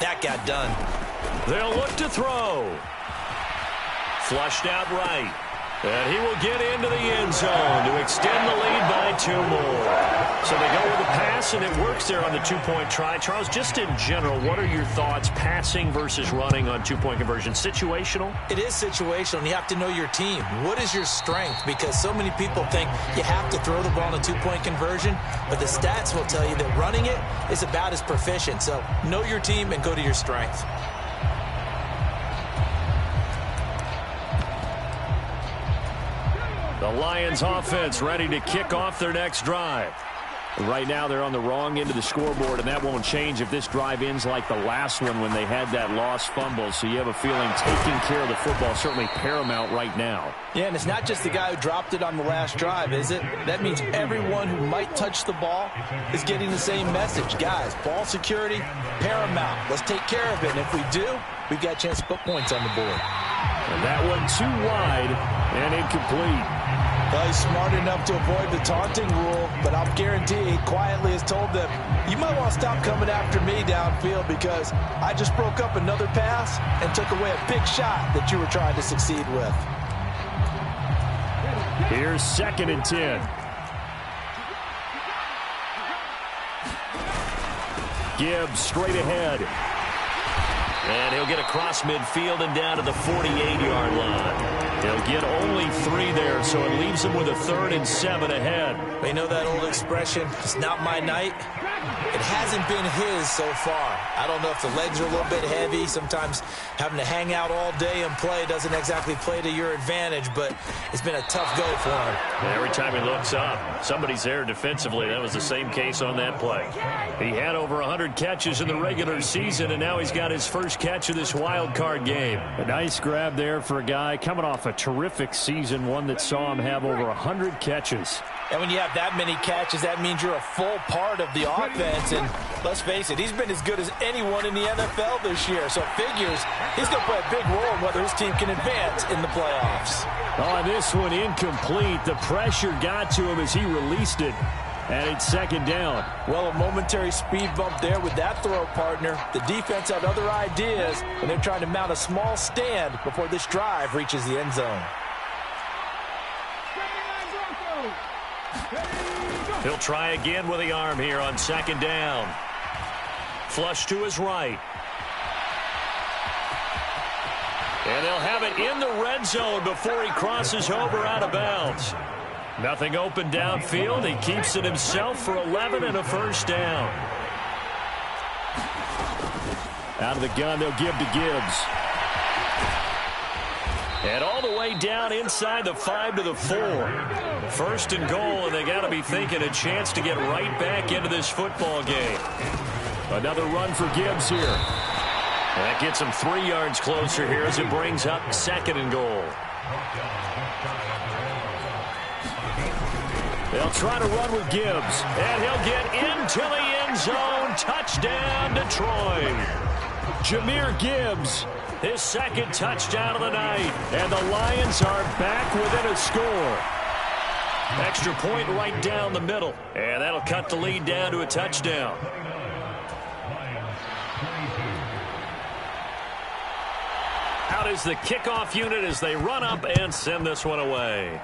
That got done. They'll look to throw. Flushed out right. And he will get into the end zone to extend the lead by 2 more. So they go with the pass, and it works there on the 2-point try. Charles, just in general, what are your thoughts passing versus running on 2-point conversion? Situational? It is situational, and you have to know your team. What is your strength? Because so many people think you have to throw the ball in a 2-point conversion, but the stats will tell you that running it is about as proficient. So know your team and go to your strength. The Lions offense ready to kick off their next drive. Right now they're on the wrong end of the scoreboard, and that won't change if this drive ends like the last one when they had that lost fumble. So you have a feeling taking care of the football is certainly paramount right now. Yeah, and it's not just the guy who dropped it on the last drive, is it? That means everyone who might touch the ball is getting the same message. Guys, ball security, paramount. Let's take care of it. And if we do, we've got a chance to put points on the board. And that one too wide and incomplete. Well, he's smart enough to avoid the taunting rule, but I'll guarantee he quietly has told them, you might want to stop coming after me downfield because I just broke up another pass and took away a big shot that you were trying to succeed with. Here's 2nd and 10. Gibbs straight ahead. And he'll get across midfield and down to the 48-yard line. He'll get only 3 there, so it leaves him with a 3rd and 7 ahead. They know that old expression, it's not my night. It hasn't been his so far. I don't know if the legs are a little bit heavy. Sometimes having to hang out all day and play doesn't exactly play to your advantage, but it's been a tough go for him. Every time he looks up, somebody's there defensively. That was the same case on that play. He had over 100 catches in the regular season, and now he's got his first catch of this wild card game. A nice grab there for a guy coming off a terrific season, one that saw him have over 100 catches. And when you have that many catches, that means you're a full part of the offense. And let's face it, he's been as good as anyone in the NFL this year. So it figures he's going to play a big role in whether his team can advance in the playoffs. On this one, incomplete. The pressure got to him as he released it. And it's 2nd down. Well, a momentary speed bump there with that throw, partner. The defense had other ideas, and they're trying to mount a small stand before this drive reaches the end zone. He'll try again with the arm here on 2nd down. Flush to his right. And they'll have it in the red zone before he crosses over out of bounds. Nothing open downfield. He keeps it himself for 11 and a 1st down. Out of the gun, they'll give to Gibbs. And all the way down inside the 5 to the 4. 1st and goal, and they got to be thinking a chance to get right back into this football game. Another run for Gibbs here. That gets him 3 yards closer here as it brings up 2nd and goal. They'll try to run with Gibbs, and he'll get into the end zone. Touchdown, Detroit. Jahmyr Gibbs, his 2nd touchdown of the night, and the Lions are back within a score. Extra point right down the middle, and that'll cut the lead down to a touchdown. Out is the kickoff unit as they run up and send this one away.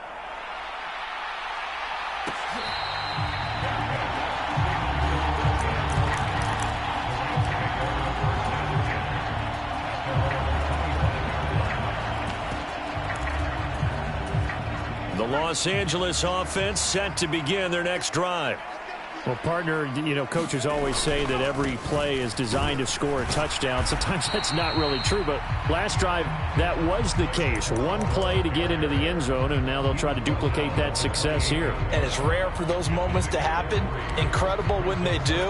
The Los Angeles offense set to begin their next drive. Well, partner, you know, coaches always say that every play is designed to score a touchdown. Sometimes that's not really true, but last drive, that was the case. One play to get into the end zone, and now they'll try to duplicate that success here. And it's rare for those moments to happen. Incredible when they do.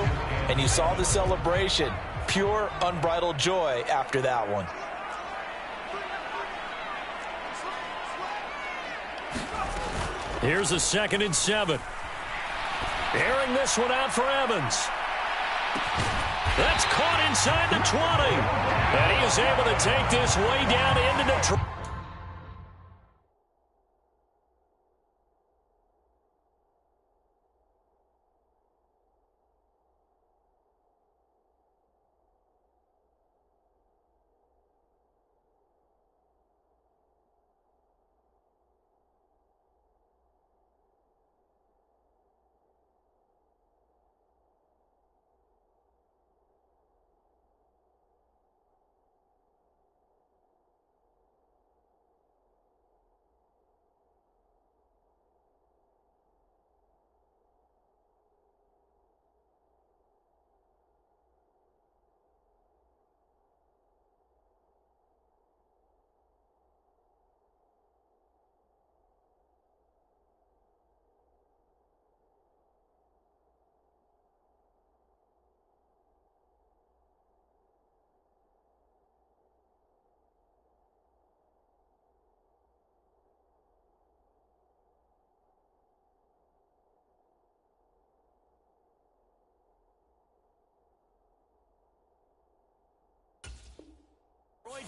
And you saw the celebration. Pure, unbridled joy after that one. Here's a 2nd and 7. Airing this one out for Evans. That's caught inside the 20. And he is able to take this way down into Detroit.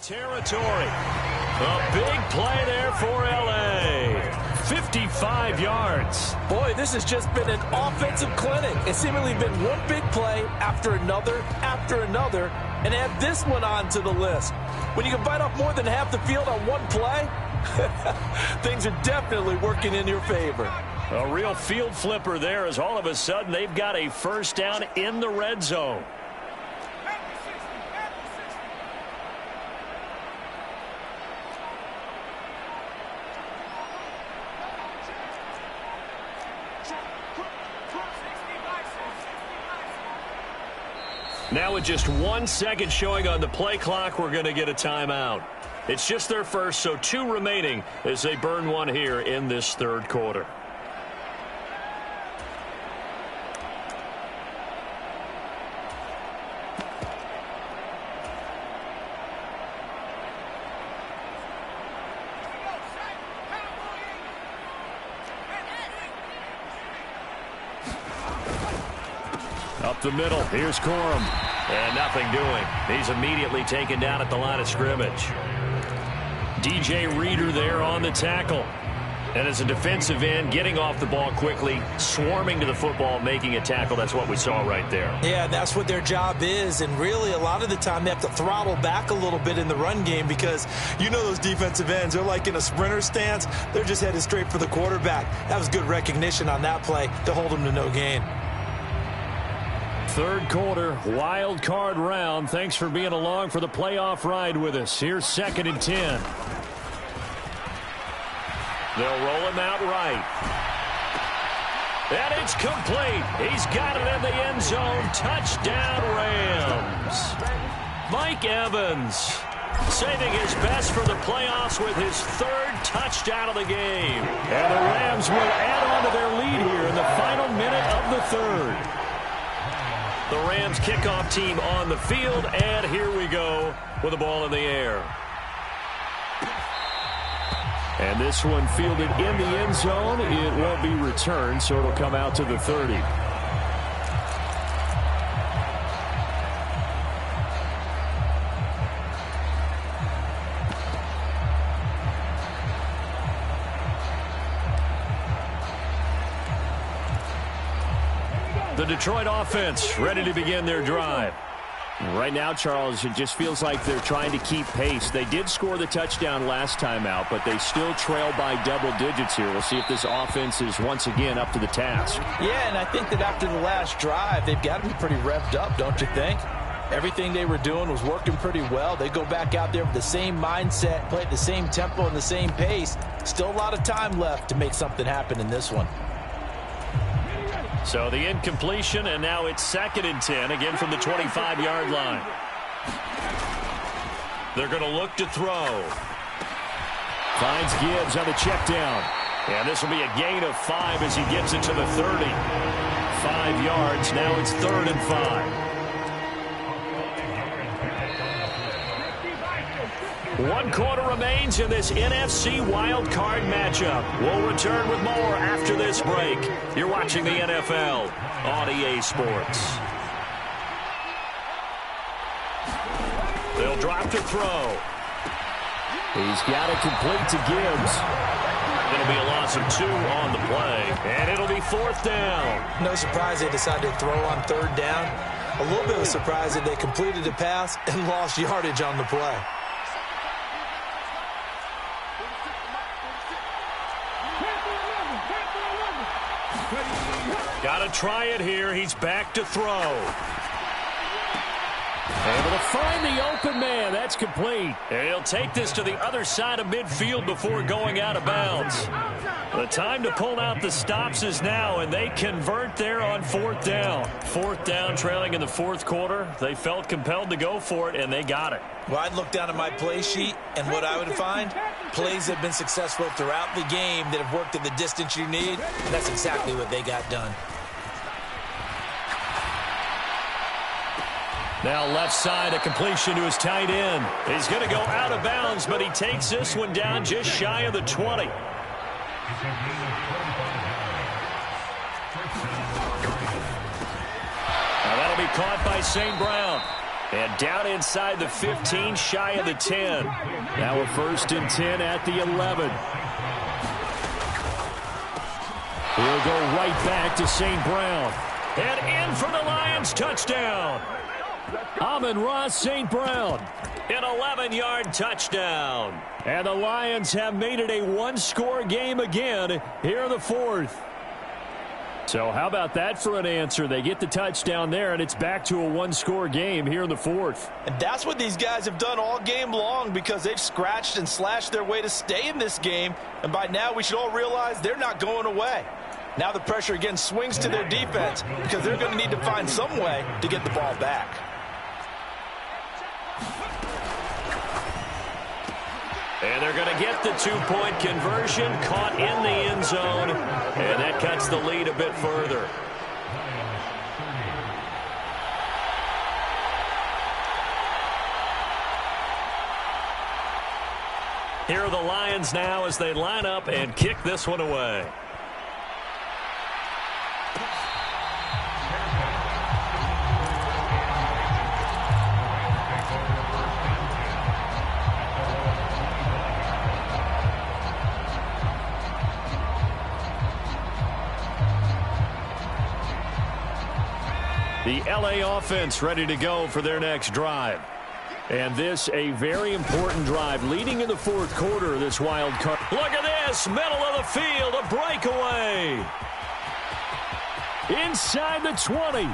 Territory. A big play there for L.A. 55 yards. Boy, this has just been an offensive clinic. It's seemingly been one big play after another, and add this one on to the list. When you can bite off more than half the field on one play, things are definitely working in your favor. A real field flipper there as all of a sudden they've got a first down in the red zone. Now with just 1 second showing on the play clock, we're going to get a timeout. It's just their first, so 2 remaining as they burn one here in this third quarter. Up the middle, here's Corum. And nothing doing. He's immediately taken down at the line of scrimmage. DJ Reader there on the tackle. And as a defensive end, getting off the ball quickly, swarming to the football, making a tackle. That's what we saw right there. Yeah, that's what their job is. And really, a lot of the time, they have to throttle back a little bit in the run game because you know those defensive ends, they're like in a sprinter stance. They're just headed straight for the quarterback. That was good recognition on that play to hold them to no gain. Third quarter, wild card round. Thanks for being along for the playoff ride with us. Here's 2nd and 10. They'll roll him out right. And it's complete. He's got it in the end zone. Touchdown, Rams. Mike Evans saving his best for the playoffs with his 3rd touchdown of the game. And the Rams will add on to their lead here in the final minute of the 3rd. The Rams kickoff team on the field, and here we go with the ball in the air. And this one fielded in the end zone. It won't be returned, so it'll come out to the 30. The Detroit offense ready to begin their drive. Right now, Charles, it just feels like they're trying to keep pace. They did score the touchdown last time out, but they still trail by double digits here. We'll see if this offense is once again up to the task. Yeah, and I think that after the last drive, they've got to be pretty revved up, don't you think? Everything they were doing was working pretty well. They go back out there with the same mindset, play at the same tempo and the same pace. Still a lot of time left to make something happen in this one. So the incompletion, and now it's 2nd and 10, again from the 25-yard line. They're going to look to throw. Finds Gibbs on the check down. And this will be a gain of 5 as he gets it to the 30. 5 yards, now it's 3rd and 5. 1 quarter remains in this NFC wild card matchup. We'll return with more after this break. You're watching the NFL on EA Sports. They'll drop to throw. He's got it complete to Gibbs. It'll be a loss of 2 on the play, and it'll be 4th down. No surprise they decided to throw on 3rd down. A little bit of a surprise that they completed the pass and lost yardage on the play. Got to try it here. He's back to throw. Able to find the open man. That's complete. And he'll take this to the other side of midfield before going out of bounds. The time to pull out the stops is now, and they convert there on 4th down. 4th down, trailing in the 4th quarter. They felt compelled to go for it, and they got it. Well, I'd look down at my play sheet, and what I would find, plays that have been successful throughout the game that have worked at the distance you need, and that's exactly what they got done. Now left side, a completion to his tight end. He's going to go out of bounds, but he takes this one down just shy of the 20. Now that'll be caught by St. Brown. And down inside the 15, shy of the 10. Now a 1st and 10 at the 11. He'll go right back to St. Brown. And in for the Lions touchdown. Amon-Ra St. Brown. An 11-yard touchdown. And the Lions have made it a one-score game again here in the 4th. So how about that for an answer? They get the touchdown there, and it's back to a one-score game here in the 4th. And that's what these guys have done all game long because they've scratched and slashed their way to stay in this game. And by now we should all realize they're not going away. Now the pressure again swings to their defense because they're going to need to find some way to get the ball back. And they're going to get the two-point conversion, caught in the end zone, and that cuts the lead a bit further. Here are the Lions now as they line up and kick this one away. The LA offense ready to go for their next drive. And this a very important drive leading in the 4th quarter of this wild card. Look at this, middle of the field, a breakaway. Inside the 20.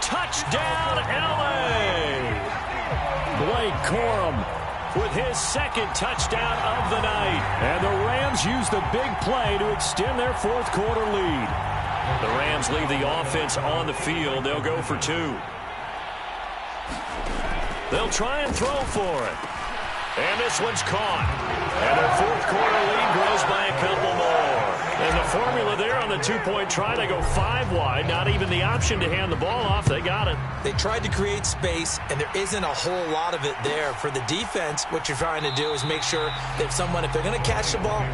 Touchdown, LA. Blake Corum with his 2nd touchdown of the night. And the Rams use the big play to extend their 4th quarter lead. The Rams leave the offense on the field. They'll go for 2. They'll try and throw for it. And this one's caught. And their 4th quarter lead grows by a couple more. And the formula there on the two-point try, they go 5 wide. Not even the option to hand the ball off. They got it. They tried to create space, and there isn't a whole lot of it there. For the defense, what you're trying to do is make sure that if they're going to catch the ball,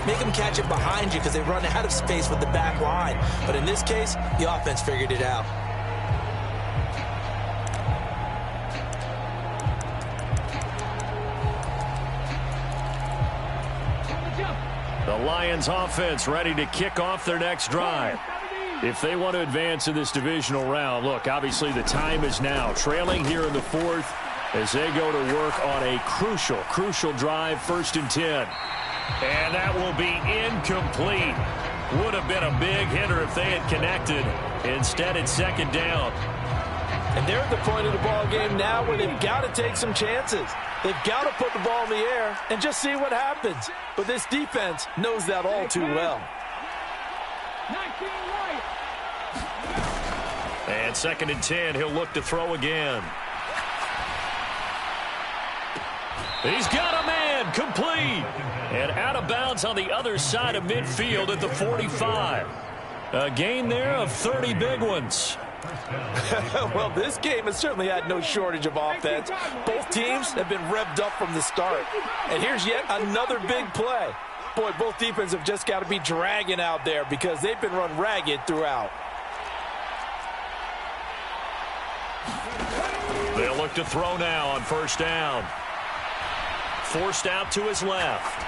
make them catch it behind you because they run out of space with the back line. But in this case, the offense figured it out. The Lions offense ready to kick off their next drive. If they want to advance in this divisional round, look, obviously the time is now. Trailing here in the 4th as they go to work on a crucial drive, 1st and 10. And that will be incomplete. Would have been a big hitter if they had connected. Instead, it's 2nd down. And they're at the point of the ball game now where they've got to take some chances. They've got to put the ball in the air and just see what happens. But this defense knows that all too well. And 2nd and 10, he'll look to throw again. He's got a man, complete. And out of bounds on the other side of midfield at the 45. A gain there of 30 big ones. Well, this game has certainly had no shortage of offense. Both teams have been revved up from the start. And here's yet another big play. Boy, both defenses have just got to be dragging out there because they've been run ragged throughout. They'll look to throw now on 1st down. Forced out to his left.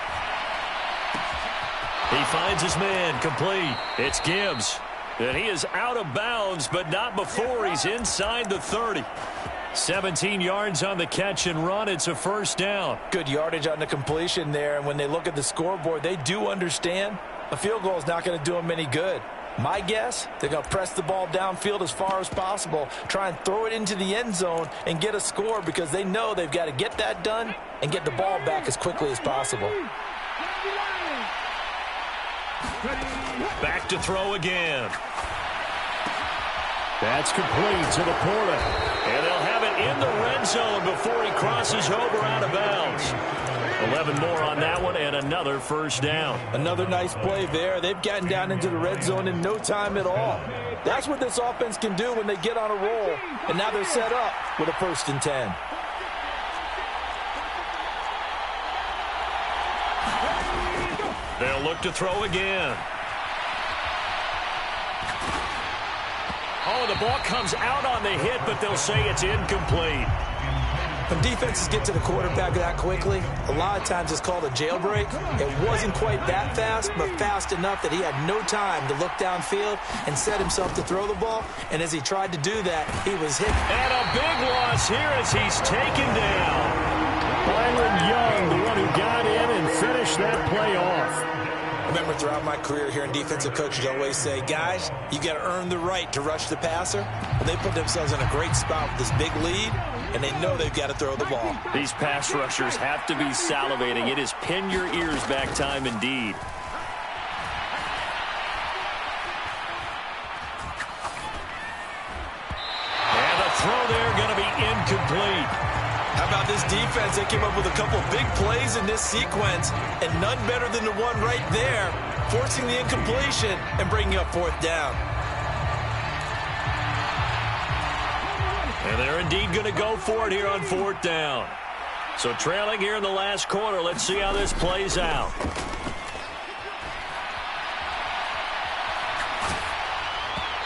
He finds his man, complete. It's Gibbs. And he is out of bounds, but not before he's inside the 30. 17 yards on the catch and run. It's a 1st down. Good yardage on the completion there. And when they look at the scoreboard, they do understand a field goal is not going to do them any good. My guess, they're going to press the ball downfield as far as possible, try and throw it into the end zone and get a score because they know they've got to get that done and get the ball back as quickly as possible. Back to throw again. That's complete to the Porter. And they'll have it in the red zone before he crosses over out of bounds. 11 more on that one and another 1st down. Another nice play there. They've gotten down into the red zone in no time at all. That's what this offense can do when they get on a roll. And now they're set up with a 1st and 10. They'll look to throw again. Oh, the ball comes out on the hit, but they'll say it's incomplete. When defenses get to the quarterback that quickly, a lot of times it's called a jailbreak. It wasn't quite that fast, but fast enough that he had no time to look downfield and set himself to throw the ball. And as he tried to do that, he was hit. And a big loss here as he's taken down. Byron Young, the one who got in and finished that play off. I remember throughout my career hearing defensive coaches always say, guys, you got to earn the right to rush the passer. And they put themselves in a great spot with this big lead, and they know they've got to throw the ball. These pass rushers have to be salivating. It is pin your ears back time indeed. And the throw there going to be incomplete. How about this defense? They came up with a couple big plays in this sequence, and none better than the one right there, forcing the incompletion and bringing up fourth down. And they're indeed going to go for it here on fourth down. So trailing here in the last quarter. Let's see how this plays out.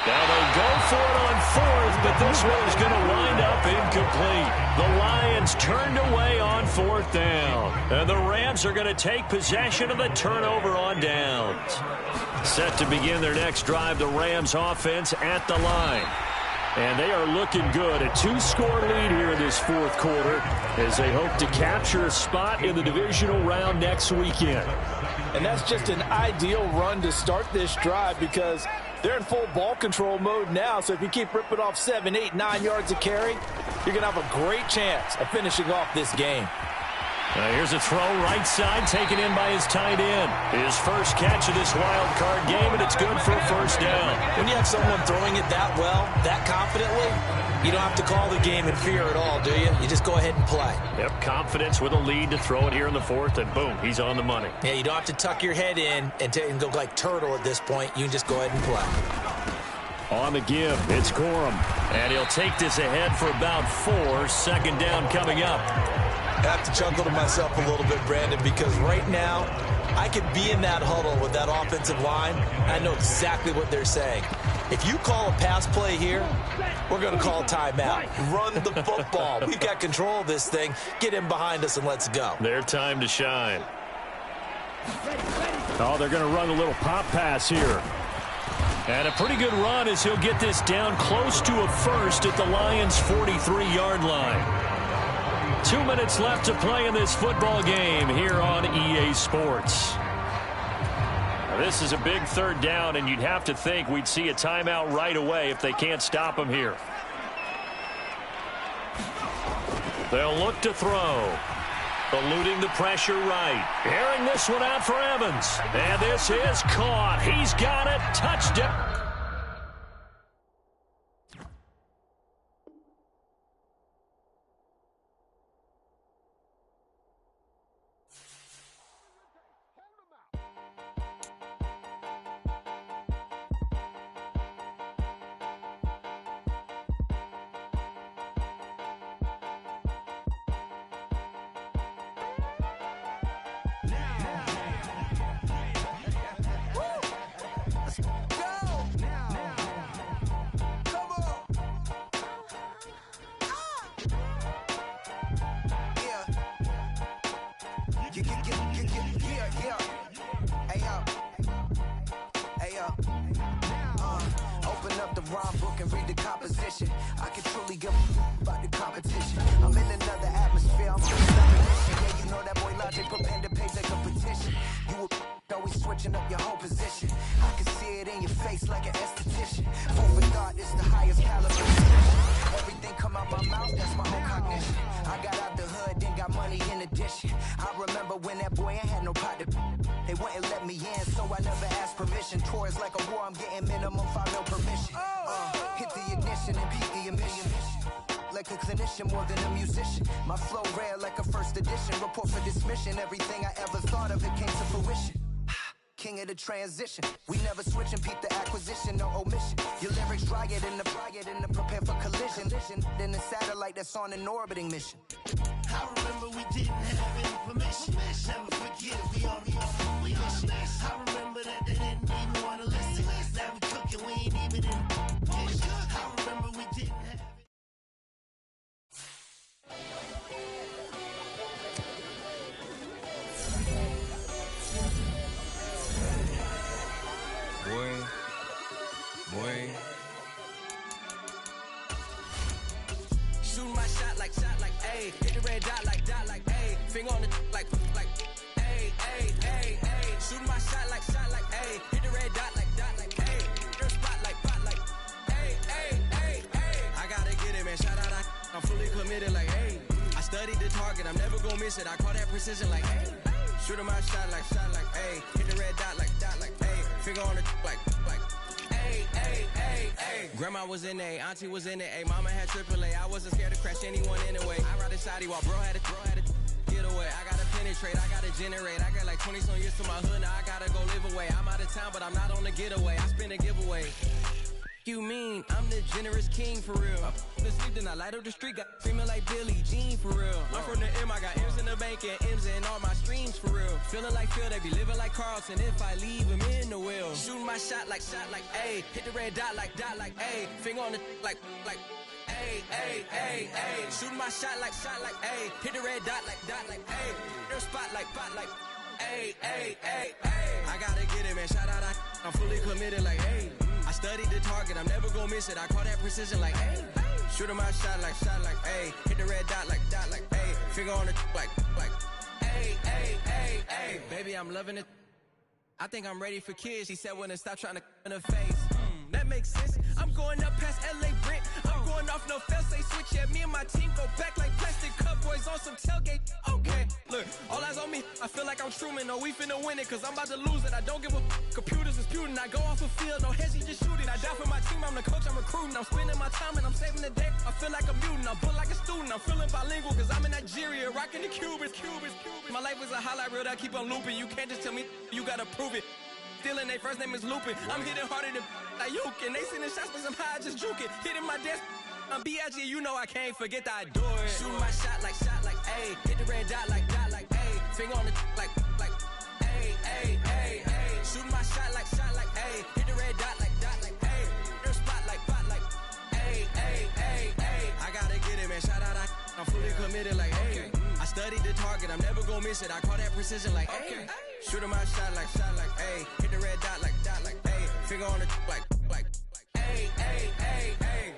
Now they go for it on fourth, but this one is going to wind up incomplete. The Lions turned away on fourth down. And the Rams are going to take possession of the turnover on downs. Set to begin their next drive, the Rams offense at the line. And they are looking good. A 2-score lead here in this fourth quarter as they hope to capture a spot in the divisional round next weekend. And that's just an ideal run to start this drive because they're in full ball control mode now. So if you keep ripping off 7, 8, 9 yards of carry, you're going to have a great chance of finishing off this game. Here's a throw right side taken in by his tight end. His first catch of this wild card game, and it's good for a first down. When you have someone throwing it that well, that confidently, you don't have to call the game in fear at all, do you? You just go ahead and play. Yep, confidence with a lead to throw it here in the fourth, and boom, he's on the money. Yeah, you don't have to tuck your head in and go like turtle at this point. You can just go ahead and play. On the give, it's Corum. And he'll take this ahead for about 4. Second down coming up. I have to chuckle to myself a little bit, Brandon, because right now I could be in that huddle with that offensive line. I know exactly what they're saying. If you call a pass play here, we're going to call timeout. Run the football. We've got control of this thing. Get in behind us and let's go. Their time to shine. Oh, they're going to run a little pop pass here. And a pretty good run as he'll get this down close to a first at the Lions' 43-yard line. 2 minutes left to play in this football game here on EA Sports. Now, this is a big third down, and you'd have to think we'd see a timeout right away if they can't stop him here. They'll look to throw. Eluding the pressure right. Airing this one out for Evans. And this is caught. He's got it. Touchdown. Open up the rhyme book and read the composition. I can truly give about the competition. I'm in another atmosphere. I'm feeling definition. Yeah, you know that boy Logic put pen to page like a petition. You always switching up your whole position. I can see it in your face like an esthetician. Food for thought is the highest caliber. Everything come out my mouth, that's my own cognition. I got out the hood, then got money in addition. I remember when that boy ain't had no pot to. They wouldn't let me in, so I never asked permission. Tours like a war, I'm getting minimum 5 no permission. Hit the ignition and beat the emission. Like a clinician more than a musician. My flow rare like a first edition. Report for dismission. Everything I ever thought of, it came to fruition. King of the transition. We never switch and peep the acquisition, no omission. Your lyrics dry it in the prepare for collision. Then the satellite that's on an orbiting mission. I remember we didn't have any permission. Never forget we on mission. I remember that they didn't even want to listen. Now we cooking, we ain't even in. ayy. Hit the red dot like, ayy. Finger on the like, ayy, ayy, ayy, ayy. Shooting my shot like, ayy. Hit the red dot like, ayy. Your spot like, ayy, ayy, ayy, ayy. I gotta get it, man. Shout out, I'm fully committed like, ayy. I studied the target, I'm never gonna miss it. I call that precision like, ayy. Shooting my shot like, ayy. Hit the red dot like, ayy. Finger on the like, ayy, ayy, ayy, ayy. Grandma was in A, auntie was in it, ayy. Mama had AAA, I wasn't scared to crash anyone anyway. I ride a shotty while bro had a get away. I gotta penetrate, I gotta generate. I got like 20-some years to my hood, now I gotta go live away. I'm out of town, but I'm not on the getaway. I spin a giveaway. You mean I'm the generous king for real? The sleep, then I light up the street, got screaming like Billie Jean for real. I'm from the M, I got M's in the bank and M's in all my streams for real. Feeling like Phil, they be living like Carlson if I leave him in the wheel. Shooting my shot like, ayy. Hit the red dot like, ayy. Finger on the like, ayy, ayy, ayy, ayy. Shooting my shot like, ayy. Hit the red dot like, ayy. Your spot like, ayy, ayy, ayy, ayy. I gotta get it, man. Shout out, I'm fully committed like, ayy. I studied the target, I'm never gonna miss it. I call that precision like, ayy. Shooting my shot like, ayy. Hit the red dot like, ayy. Finger on the like, ayy, ayy, ayy, ayy. Baby, I'm loving it. I think I'm ready for kids. She said when to stop trying to in her face. That makes sense. I'm going up past LA Brent. I'm going off no fail, say switch. Yeah, me and my team go back like plastic cup boys on some tailgate. Okay, look, all eyes on me. I feel like I'm Truman. No, we finna win it, cause I'm about to lose it. I don't give a computers disputing. I go off a field, no heads, he just shooting. I die for my team, I'm the coach, I'm recruiting. I'm spending my time and I'm saving the day. I feel like a mutant, I'm built like a student. I'm feeling bilingual, cause I'm in Nigeria, rocking the Cubans. My life is a highlight reel that I keep on looping. You can't just tell me, you gotta prove it. Stealing, they first name is Lupin. I'm hitting harder than like Yukin. They sending shots for some high, just juke it. Hitting my desk, I'm B.I.G. You know I can't forget that I do it. Shooting my shot like, ayy. Hit the red dot like, ayy. Finger on the like, ayy, ayy, ayy, ayy. Shooting my shot like, ayy. Hit the red dot like, ayy. Your spot like, ayy, ayy, ayy, ayy. I gotta get it, man. Shout out, I'm fully committed like, ayy. I studied the target, I'm never gonna miss it. I call that precision like, ayy. Shooting my shot like, ayy. Hit the red dot like, ayy. Finger on the like, ayy, ayy, ayy, ayy.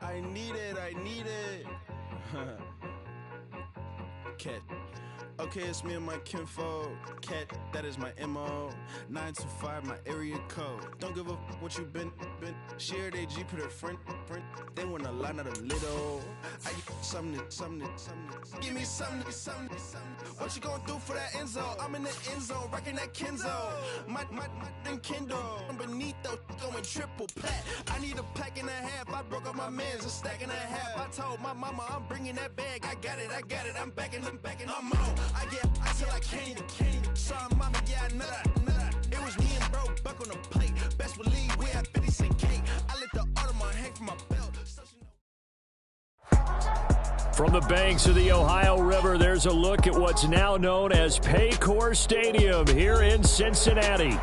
I need it. Cat. Okay, it's me and my kinfolk. Cat, that is my MO. 925, my area code. Don't give a what you been. Shared AG, put her friend. They want a lot, not a little. I get something. Give me something. What you gonna do for that end zone? I'm in the end zone, rocking that Kenzo. My thing Kindle. I'm beneath though, going triple plat. I need a pack and a half. I broke up my man's a stack and a half. I told my mama I'm bringing that bag. I got it. I'm backing, I'm on. I get ice till I can't. Sorry, mama, yeah, I know that. It was me and bro, buck on the plate. Best believe we had 50 cent cake. I let the Audemars hang from my belt. From the banks of the Ohio River, there's a look at what's now known as Paycor Stadium here in Cincinnati.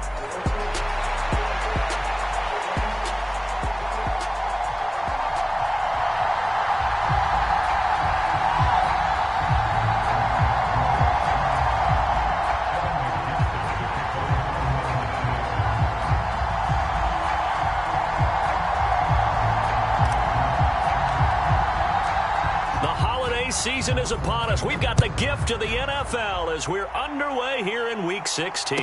Season is upon us. We've got the gift of the NFL as we're underway here in Week 16.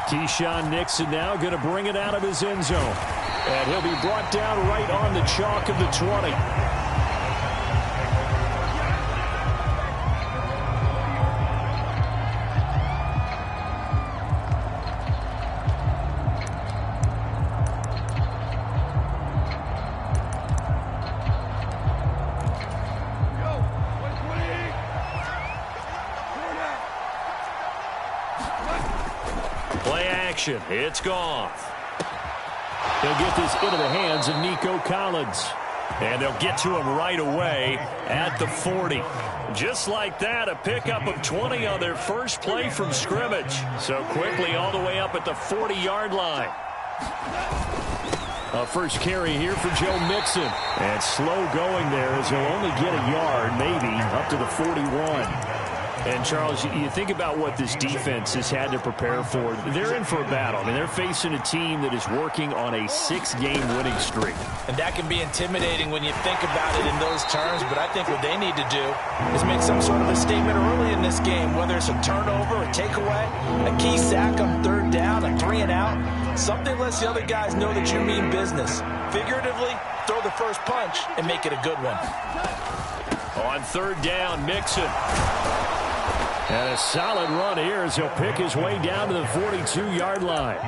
Keyshawn Nixon now going to bring it out of his end zone. And he'll be brought down right on the chalk of the 20. It's gone. They'll get this into the hands of Nico Collins. And they'll get to him right away at the 40. Just like that, a pickup of 20 on their first play from scrimmage. So quickly all the way up at the 40-yard line. A first carry here for Joe Mixon. And slow going there as he'll only get a yard, maybe, up to the 41. And, Charles, you think about what this defense has had to prepare for. They're in for a battle. I mean, they're facing a team that is working on a 6-game winning streak. And that can be intimidating when you think about it in those terms, but I think what they need to do is make some sort of a statement early in this game, whether it's a turnover, a takeaway, a key sack on third down, a 3-and-out. Something lets the other guys know that you mean business. Figuratively, throw the first punch and make it a good one. On third down, Mixon. And a solid run here as he'll pick his way down to the 42-yard line.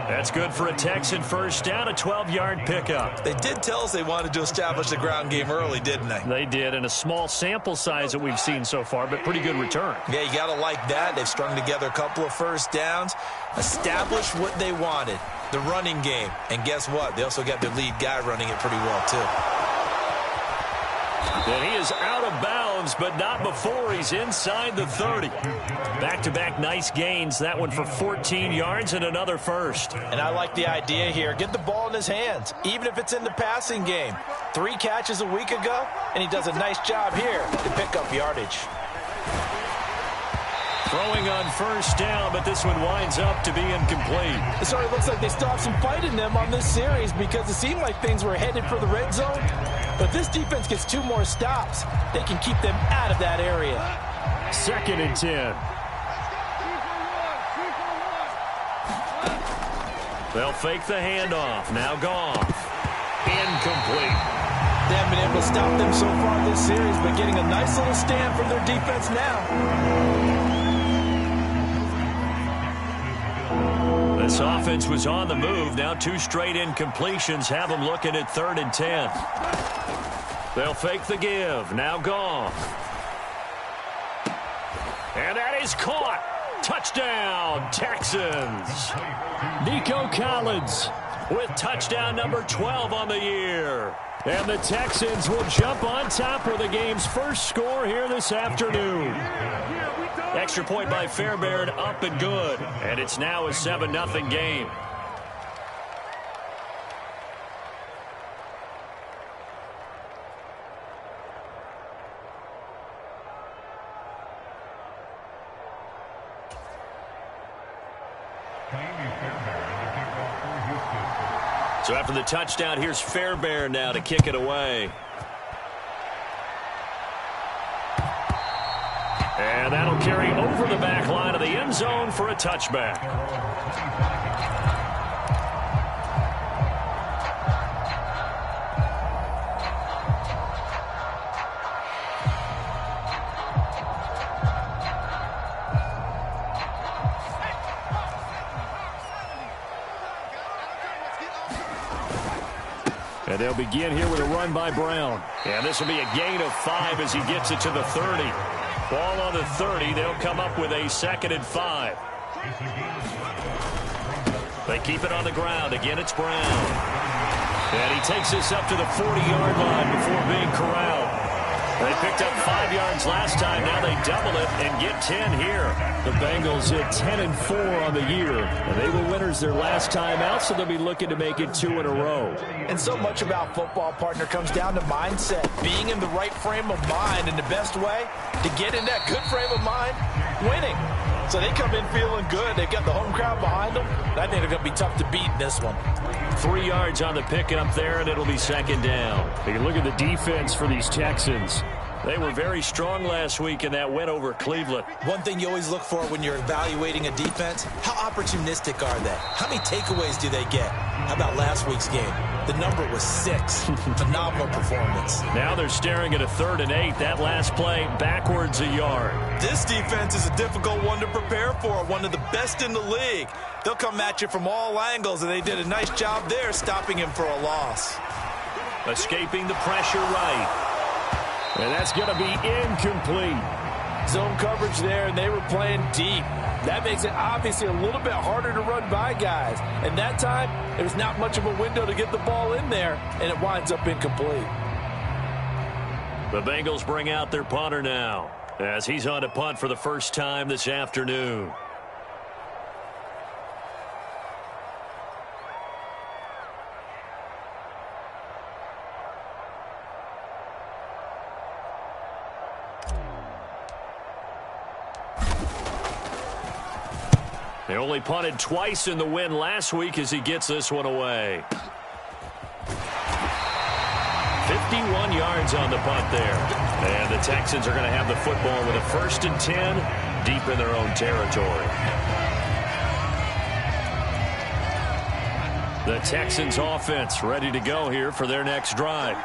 That's good for a Texan first down, a 12-yard pickup. They did tell us they wanted to establish the ground game early, didn't they? They did, and a small sample size that we've seen so far, but pretty good return. Yeah, you got to like that. They've strung together a couple of first downs, established what they wanted, the running game. And guess what? They also got their lead guy running it pretty well, too. And he is out of bounds, but not before he's inside the 30. Back-to-back nice gains. That one for 14 yards and another first. And I like the idea here. Get the ball in his hands, even if it's in the passing game. 3 catches a week ago, and he does a nice job here to pick up yardage. Throwing on first down, but this one winds up to be incomplete. It sort of looks like they still have some fight in them on this series because it seemed like things were headed for the red zone. But this defense gets 2 more stops. They can keep them out of that area. 2nd and 10. They'll fake the handoff. Now Goff. Incomplete. They haven't been able to stop them so far this series, but getting a nice little stand from their defense now. This offense was on the move. Now 2 straight incompletions have them looking at 3rd and 10. They'll fake the give. Now Goff. And that is caught. Touchdown, Texans. Nico Collins with touchdown number 12 on the year. And the Texans will jump on top of the game's first score here this afternoon. Extra point by Fairbairn, up and good. And it's now a 7-0 game. So after the touchdown, here's Fairbairn now to kick it away. And that'll carry over the back line of the end zone for a touchback. And they'll begin here with a run by Brown. And this will be a gain of 5 as he gets it to the 30. Ball on the 30. They'll come up with a 2nd and 5. They keep it on the ground. Again, it's Brown. And he takes this up to the 40-yard line before being corralled. They picked up 5 yards last time. Now they double it and get 10 here. The Bengals hit 10-4 on the year. And they were winners their last time out, so they'll be looking to make it 2 in a row. And so much about football, partner, comes down to mindset. Being in the right frame of mind, and the best way to get in that good frame of mind, winning. So they come in feeling good. They've got the home crowd behind them. I think they're going to be tough to beat in this one. 3 yards on the pickup there, and it'll be 2nd down. You can look at the defense for these Texans. They were very strong last week in that win over Cleveland. One thing you always look for when you're evaluating a defense, how opportunistic are they? How many takeaways do they get? How about last week's game? The number was 6. Phenomenal performance. Now they're staring at a 3rd and 8. That last play, backwards a yard. This defense is a difficult one to prepare for, one of the best in the league. They'll come at you from all angles, and they did a nice job there stopping him for a loss. Escaping the pressure right. And that's going to be incomplete. Zone coverage there, and they were playing deep. That makes it obviously a little bit harder to run by guys. And that time, there's not much of a window to get the ball in there, and it winds up incomplete. The Bengals bring out their punter now, as he's on to punt for the first time this afternoon. They only punted twice in the win last week as he gets this one away. 51 yards on the punt there. And the Texans are going to have the football with a 1st and 10 deep in their own territory. The Texans offense ready to go here for their next drive.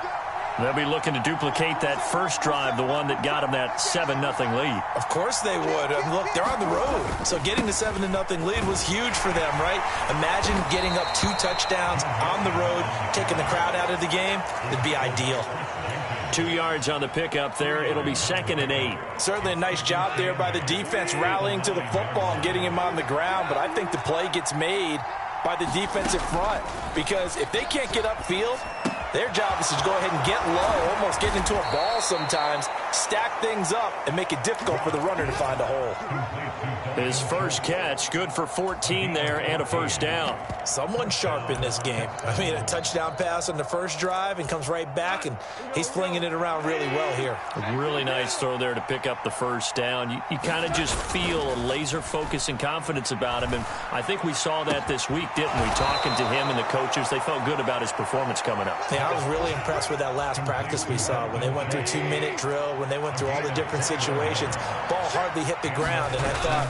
They'll be looking to duplicate that first drive, the one that got them that 7-0 lead. Of course they would. I mean, look, they're on the road. So getting the 7-0 lead was huge for them, right? Imagine getting up 2 touchdowns on the road, taking the crowd out of the game. It'd be ideal. 2 yards on the pickup there. It'll be 2nd and 8. Certainly a nice job there by the defense rallying to the football and getting him on the ground. But I think the play gets made by the defensive front, because if they can't get upfield, their job is to go ahead and get low, almost get into a ball sometimes, stack things up, and make it difficult for the runner to find a hole. His first catch, good for 14 there and a first down. Someone sharp in this game. I mean, a touchdown pass on the first drive and comes right back, and he's flinging it around really well here. A really nice throw there to pick up the first down. You kind of just feel a laser focus and confidence about him, and I think we saw that this week, didn't we? Talking to him and the coaches, they felt good about his performance coming up. Yeah, I was really impressed with that last practice we saw when they went through 2-minute drill, when they went through all the different situations. Ball hardly hit the ground, and I thought,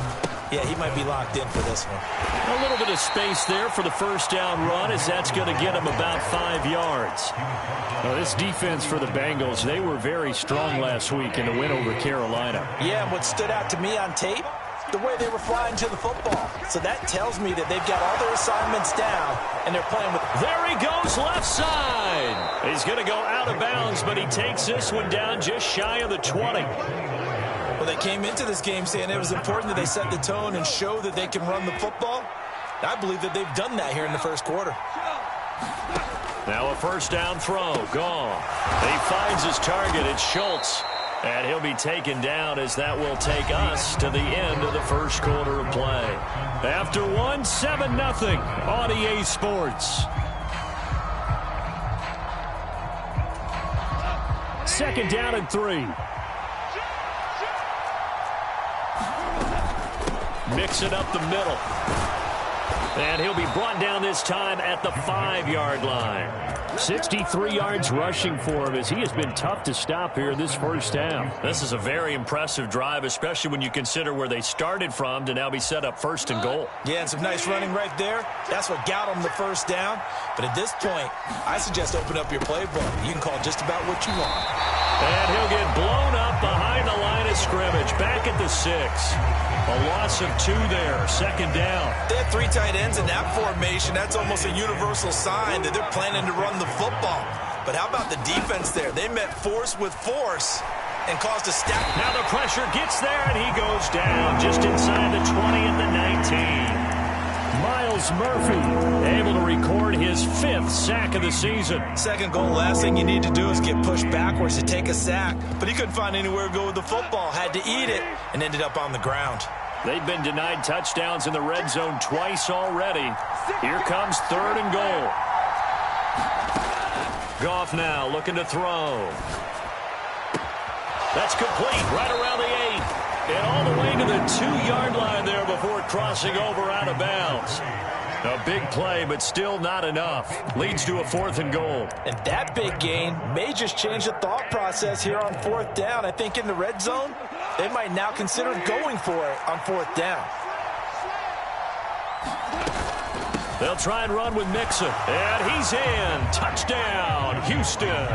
yeah, he might be locked in for this one. A little bit of space there for the first down run, as that's going to get him about 5 yards. Now, this defense for the Bengals, they were very strong last week in the win over Carolina. Yeah, and what stood out to me on tape, the way they were flying to the football. So that tells me that they've got all their assignments down, and they're playing with... There he goes, left side. He's going to go out of bounds, but he takes this one down just shy of the 20. Well, they came into this game saying it was important that they set the tone and show that they can run the football. I believe that they've done that here in the first quarter. Now a first down throw, gone. He finds his target, it's Schultz. And he'll be taken down, as that will take us to the end of the first quarter of play. After 7-0 on EA Sports. 2nd down and 3. Mix it up the middle. And he'll be brought down this time at the 5-yard line. 63 yards rushing for him, as he has been tough to stop here this first down. This is a very impressive drive, especially when you consider where they started from to now be set up 1st and goal. Yeah, and some nice running right there. That's what got them the first down. But at this point, I suggest open up your playbook. You can call just about what you want. And he'll get blown up behind the line of scrimmage, back at the 6. A loss of 2 there, 2nd down. They have 3 tight ends in that formation. That's almost a universal sign that they're planning to run the football. But how about the defense there? They met force with force and caused a step. Now the pressure gets there, and he goes down just inside the 20 at the 19. Myles Murphy able to record his 5th sack of the season. 2nd goal, last thing you need to do is get pushed backwards to take a sack. But he couldn't find anywhere to go with the football. Had to eat it and ended up on the ground. They've been denied touchdowns in the red zone twice already. Here comes 3rd and goal. Goff now looking to throw. That's complete right around the 8. And all the way to the 2-yard line there before crossing over out of bounds. A big play, but still not enough. Leads to a 4th and goal. And that big gain may just change the thought process here on 4th down. I think in the red zone, they might now consider going for it on 4th down. They'll try and run with Mixon. And he's in. Touchdown, Houston.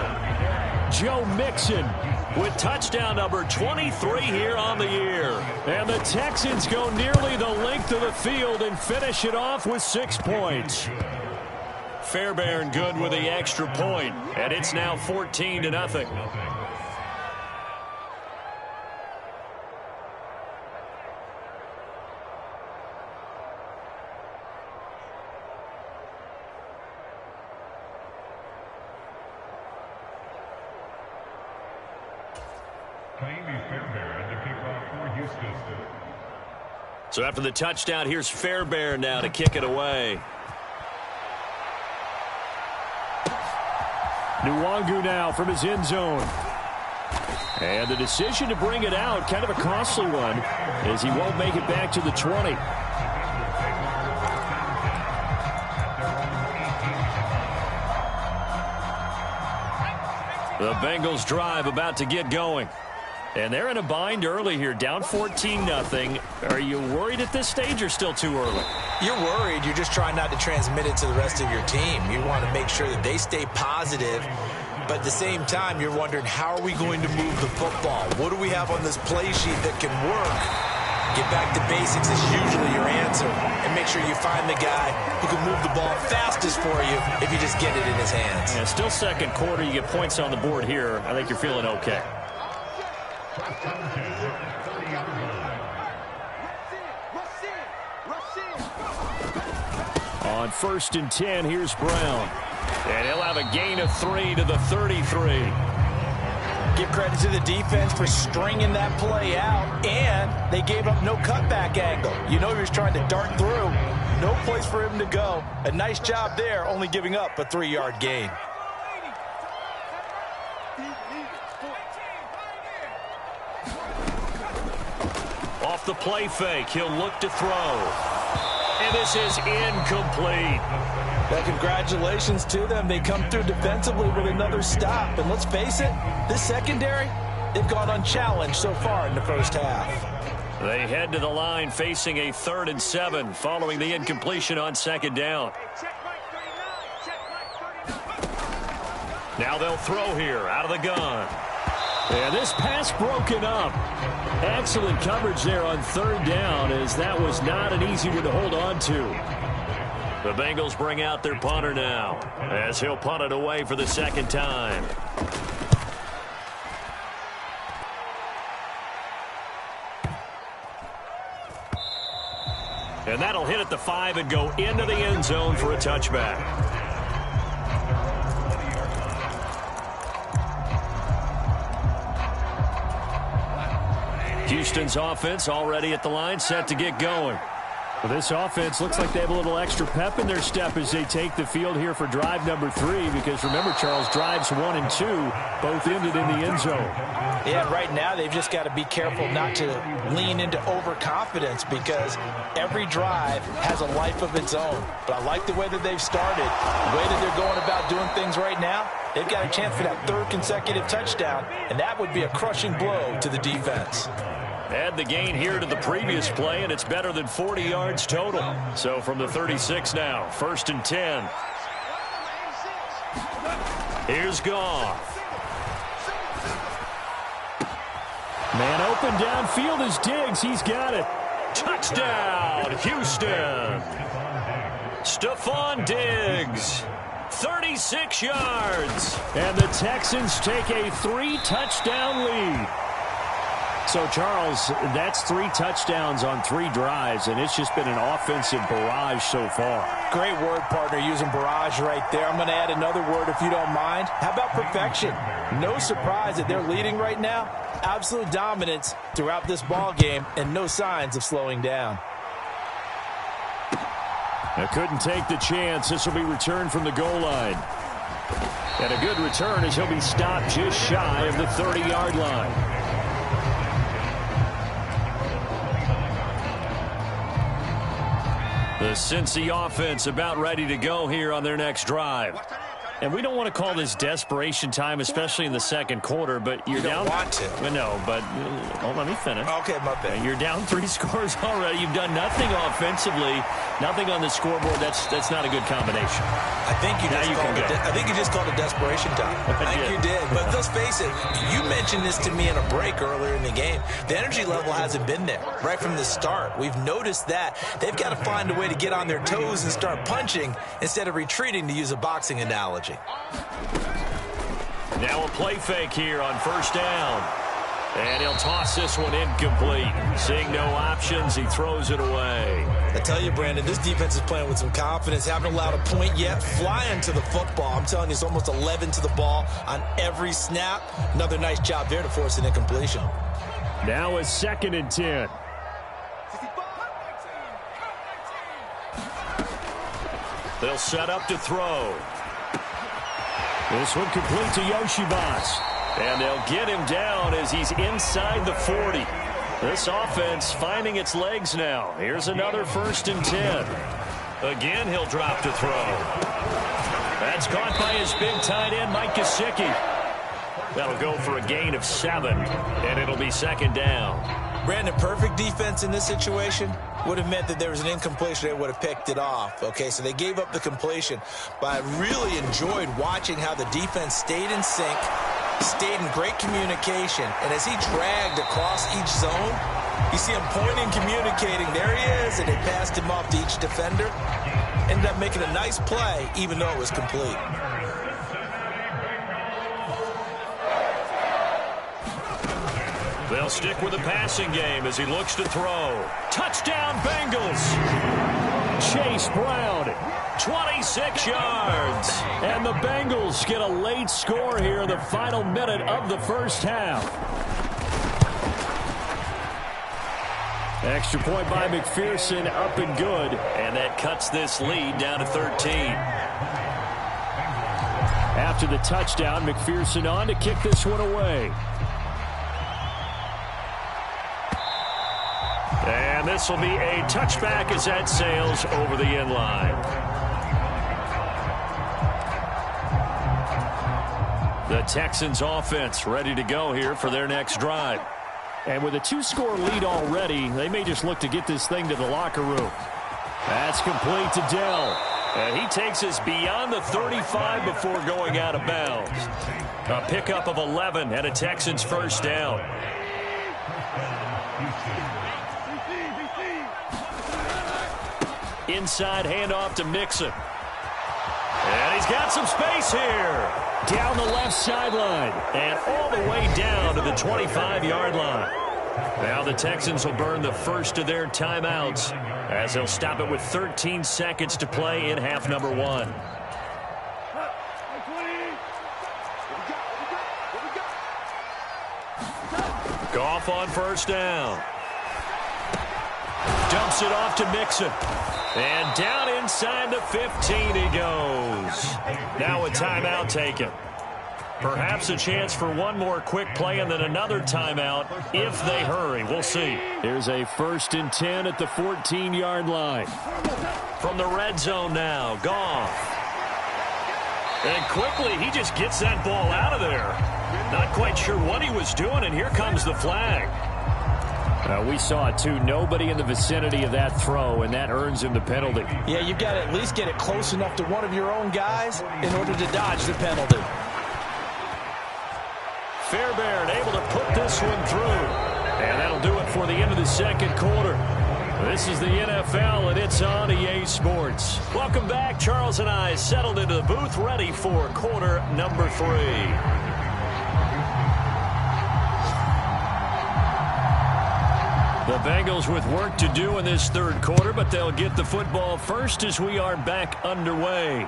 Joe Mixon with touchdown number 23 here on the year. And the Texans go nearly the length of the field and finish it off with 6 points. Fairbairn good with the extra point, and it's now 14-0. So after the touchdown, here's Fairbairn now to kick it away. Nwangu now from his end zone. And the decision to bring it out, kind of a costly one, as he won't make it back to the 20. The Bengals drive about to get going. And they're in a bind early here, down 14-0. Are you worried at this stage or still too early? You're worried. You're just trying not to transmit it to the rest of your team. You want to make sure that they stay positive. But at the same time, you're wondering, how are we going to move the football? What do we have on this play sheet that can work? Get back to basics is usually your answer. And make sure you find the guy who can move the ball fastest for you if you just get it in his hands. Yeah, still second quarter. You get points on the board here. I think you're feeling okay. On 1st and 10, here's Brown. And he'll have a gain of 3 to the 33. Give credit to the defense for stringing that play out, and they gave up no cutback angle. You know he was trying to dart through. No place for him to go. A nice job there, only giving up a 3-yard gain. Off the play fake, he'll look to throw. And this is incomplete. Well, congratulations to them. They come through defensively with another stop. And let's face it, this secondary, they've gone unchallenged so far in the first half. They head to the line facing a 3rd and 7 following the incompletion on 2nd down. Now they'll throw here out of the gun. And this pass broken up. Excellent coverage there on 3rd down, as that was not an easy one to hold on to. The Bengals bring out their punter now, as he'll punt it away for the 2nd time. And that'll hit at the 5 and go into the end zone for a touchback. Houston's offense already at the line, set to get going. Well, this offense looks like they have a little extra pep in their step as they take the field here for drive number 3, because remember, Charles, drives 1 and 2 both ended in the end zone. Yeah, right now they've just got to be careful not to lean into overconfidence, because every drive has a life of its own. But I like the way that they've started, the way that they're going about doing things right now. They've got a chance for that 3rd consecutive touchdown, and that would be a crushing blow to the defense. Add the gain here to the previous play, and it's better than 40 yards total. So from the 36 now, 1st and 10. Here's Goff. Man open downfield is Diggs. He's got it. Touchdown, Houston. Stephon Diggs, 36 yards. And the Texans take a 3-touchdown lead. So, Charles, that's 3 touchdowns on 3 drives, and it's just been an offensive barrage so far. Great word, partner, using barrage right there. I'm going to add another word if you don't mind. How about perfection? No surprise that they're leading right now. Absolute dominance throughout this ball game, and no signs of slowing down. They couldn't take the chance. This will be returned from the goal line. And a good return as he'll be stopped just shy of the 30-yard line. The Cincy offense about ready to go here on their next drive. And we don't want to call this desperation time, especially in the 2nd quarter, but you're down. You don't want to. Well, no, but let me finish. Okay, my bad. You're down 3 scores already. You've done nothing offensively, nothing on the scoreboard. That's not a good combination. I think you just called it desperation time. I think you did. But let's face it, you mentioned this to me in a break earlier in the game. The energy level hasn't been there right from the start. We've noticed that. They've got to find a way to get on their toes and start punching instead of retreating, to use a boxing analogy. Now a play fake here on 1st down. And he'll toss this one incomplete. Seeing no options, he throws it away. I tell you, Brandon, this defense is playing with some confidence. Haven't allowed a point yet. Flying to the football. I'm telling you, it's almost 11 to the ball on every snap. Another nice job there to force an incompletion. Now a 2nd and 10. They'll set up to throw. This one complete to Yoshibas. And they'll get him down as he's inside the 40. This offense finding its legs now. Here's another 1st and 10. Again, he'll drop to throw. That's caught by his big tight end, Mike Gesicki. That'll go for a gain of 7, and it'll be second down. Brandon, perfect defense in this situation would have meant that there was an incompletion. They would have picked it off. Okay, so they gave up the completion. But I really enjoyed watching how the defense stayed in sync, stayed in great communication. And as he dragged across each zone, you see him pointing, communicating. There he is, and they passed him off to each defender. Ended up making a nice play, even though it was complete. They'll stick with the passing game as he looks to throw. Touchdown, Bengals! Chase Brown, 26 yards. and the Bengals get a late score here in the final minute of the first half. Extra point by McPherson, up and good. And that cuts this lead down to 13. After the touchdown, McPherson on to kick this one away. And this will be a touchback as that sails over the end line. The Texans offense ready to go here for their next drive. And with a 2-score lead already, they may just look to get this thing to the locker room. That's complete to Dell. And he takes us beyond the 35 before going out of bounds. A pickup of 11 and a Texans first down. Inside handoff to Mixon. And he's got some space here. Down the left sideline. And all the way down to the 25-yard line. Now the Texans will burn the first of their timeouts as they'll stop it with 13 seconds to play in half number 1. Goff on first down. Dumps it off to Mixon. And down inside the 15 he goes. Now a timeout taken. Perhaps a chance for one more quick play and then another timeout if they hurry. We'll see. Here's a 1st and 10 at the 14-yard line. From the red zone now, Goff. And quickly he just gets that ball out of there. Not quite sure what he was doing, and here comes the flag. We saw it too. Nobody in the vicinity of that throw, and that earns him the penalty. Yeah, you've got to at least get it close enough to one of your own guys in order to dodge the penalty. Fairbairn able to put this one through. And that'll do it for the end of the second quarter. This is the NFL, and it's on EA Sports. Welcome back. Charles and I settled into the booth, ready for quarter number 3. The Bengals with work to do in this third quarter, but they'll get the football first as we are back underway.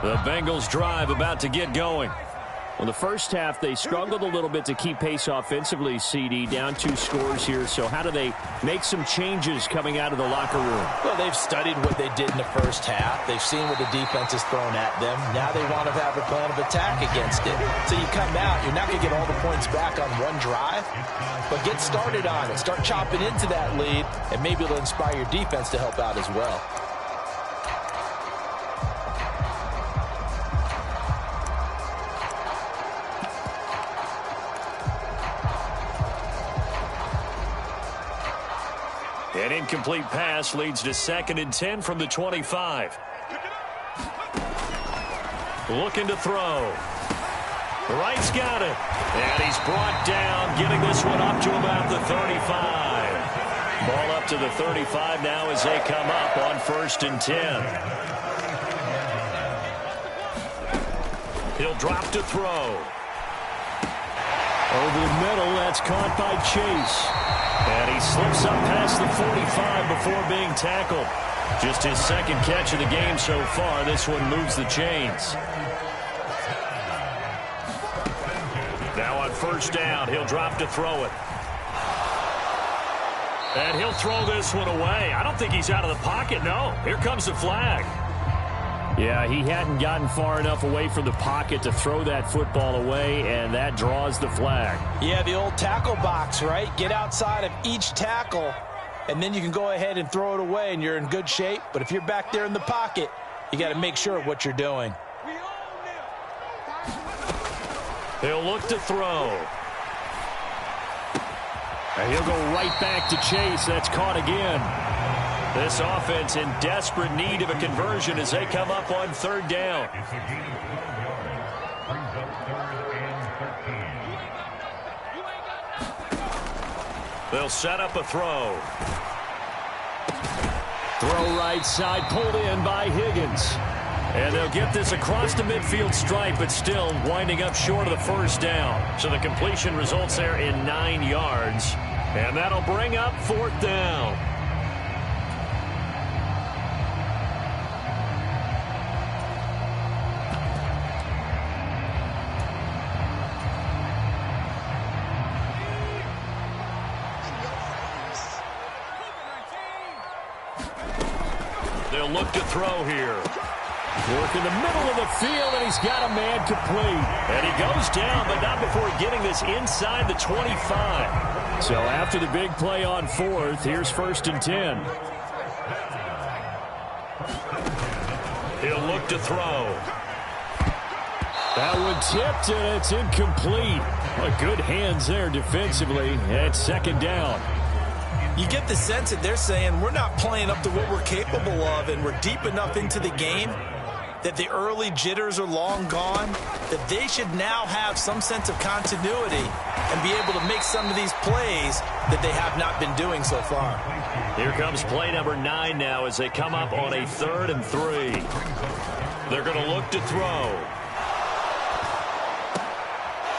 The Bengals drive about to get going. Well, the first half, they struggled a little bit to keep pace offensively, CD, down 2 scores here. So how do they make some changes coming out of the locker room? Well, they've studied what they did in the first half. They've seen what the defense has thrown at them. Now they want to have a plan of attack against it. So you come out, you're not going to get all the points back on one drive, but get started on it. Start chopping into that lead, and maybe it'll inspire your defense to help out as well. An incomplete pass leads to 2nd and 10 from the 25. Looking to throw. Wright's got it. And he's brought down, getting this one up to about the 35. Ball up to the 35 now as they come up on 1st and 10. He'll drop to throw. Over the middle, that's caught by Chase. And he slips up past the 45 before being tackled. Just his 2nd catch of the game so far. This one moves the chains. Now on 1st down, he'll drop to throw it. And he'll throw this one away. I don't think he's out of the pocket, no. Here comes the flag. Yeah, he hadn't gotten far enough away from the pocket to throw that football away, and that draws the flag. Yeah, the old tackle box, right? Get outside of each tackle, and then you can go ahead and throw it away, and you're in good shape. But if you're back there in the pocket, you got to make sure of what you're doing. He'll look to throw. And he'll go right back to Chase. That's caught again. This offense in desperate need of a conversion as they come up on third down. They'll set up a throw. Throw right side, pulled in by Higgins. And they'll get this across the midfield stripe, but still winding up short of the first down. So the completion results there in 9 yards. And that'll bring up fourth down. They'll look to throw here. Work in the middle of the field, and he's got a man complete. And he goes down, but not before getting this inside the 25. So after the big play on fourth, here's 1st and 10. He'll look to throw. That one tipped, and it's incomplete. Well, good hands there defensively, and it's 2nd down. You get the sense that they're saying we're not playing up to what we're capable of, and we're deep enough into the game that the early jitters are long gone, that they should now have some sense of continuity and be able to make some of these plays that they have not been doing so far. Here comes play number 9 now as they come up on a 3rd and 3. They're going to look to throw.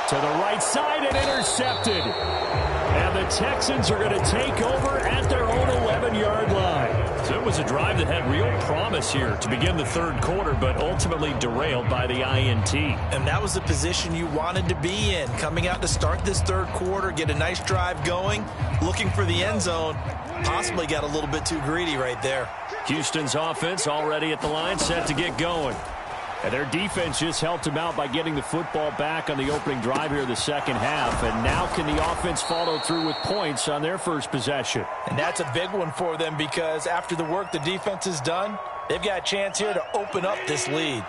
To the right side and intercepted. And the Texans are going to take over at their own 11-yard line. So it was a drive that had real promise here to begin the 3rd quarter, but ultimately derailed by the INT. And that was the position you wanted to be in, coming out to start this 3rd quarter, get a nice drive going, looking for the end zone. Possibly got a little bit too greedy right there. Houston's offense already at the line, set to get going. And their defense just helped them out by getting the football back on the opening drive here in the 2nd half. And now can the offense follow through with points on their first possession? And that's a big one for them because after the work the defense has done, they've got a chance here to open up this lead.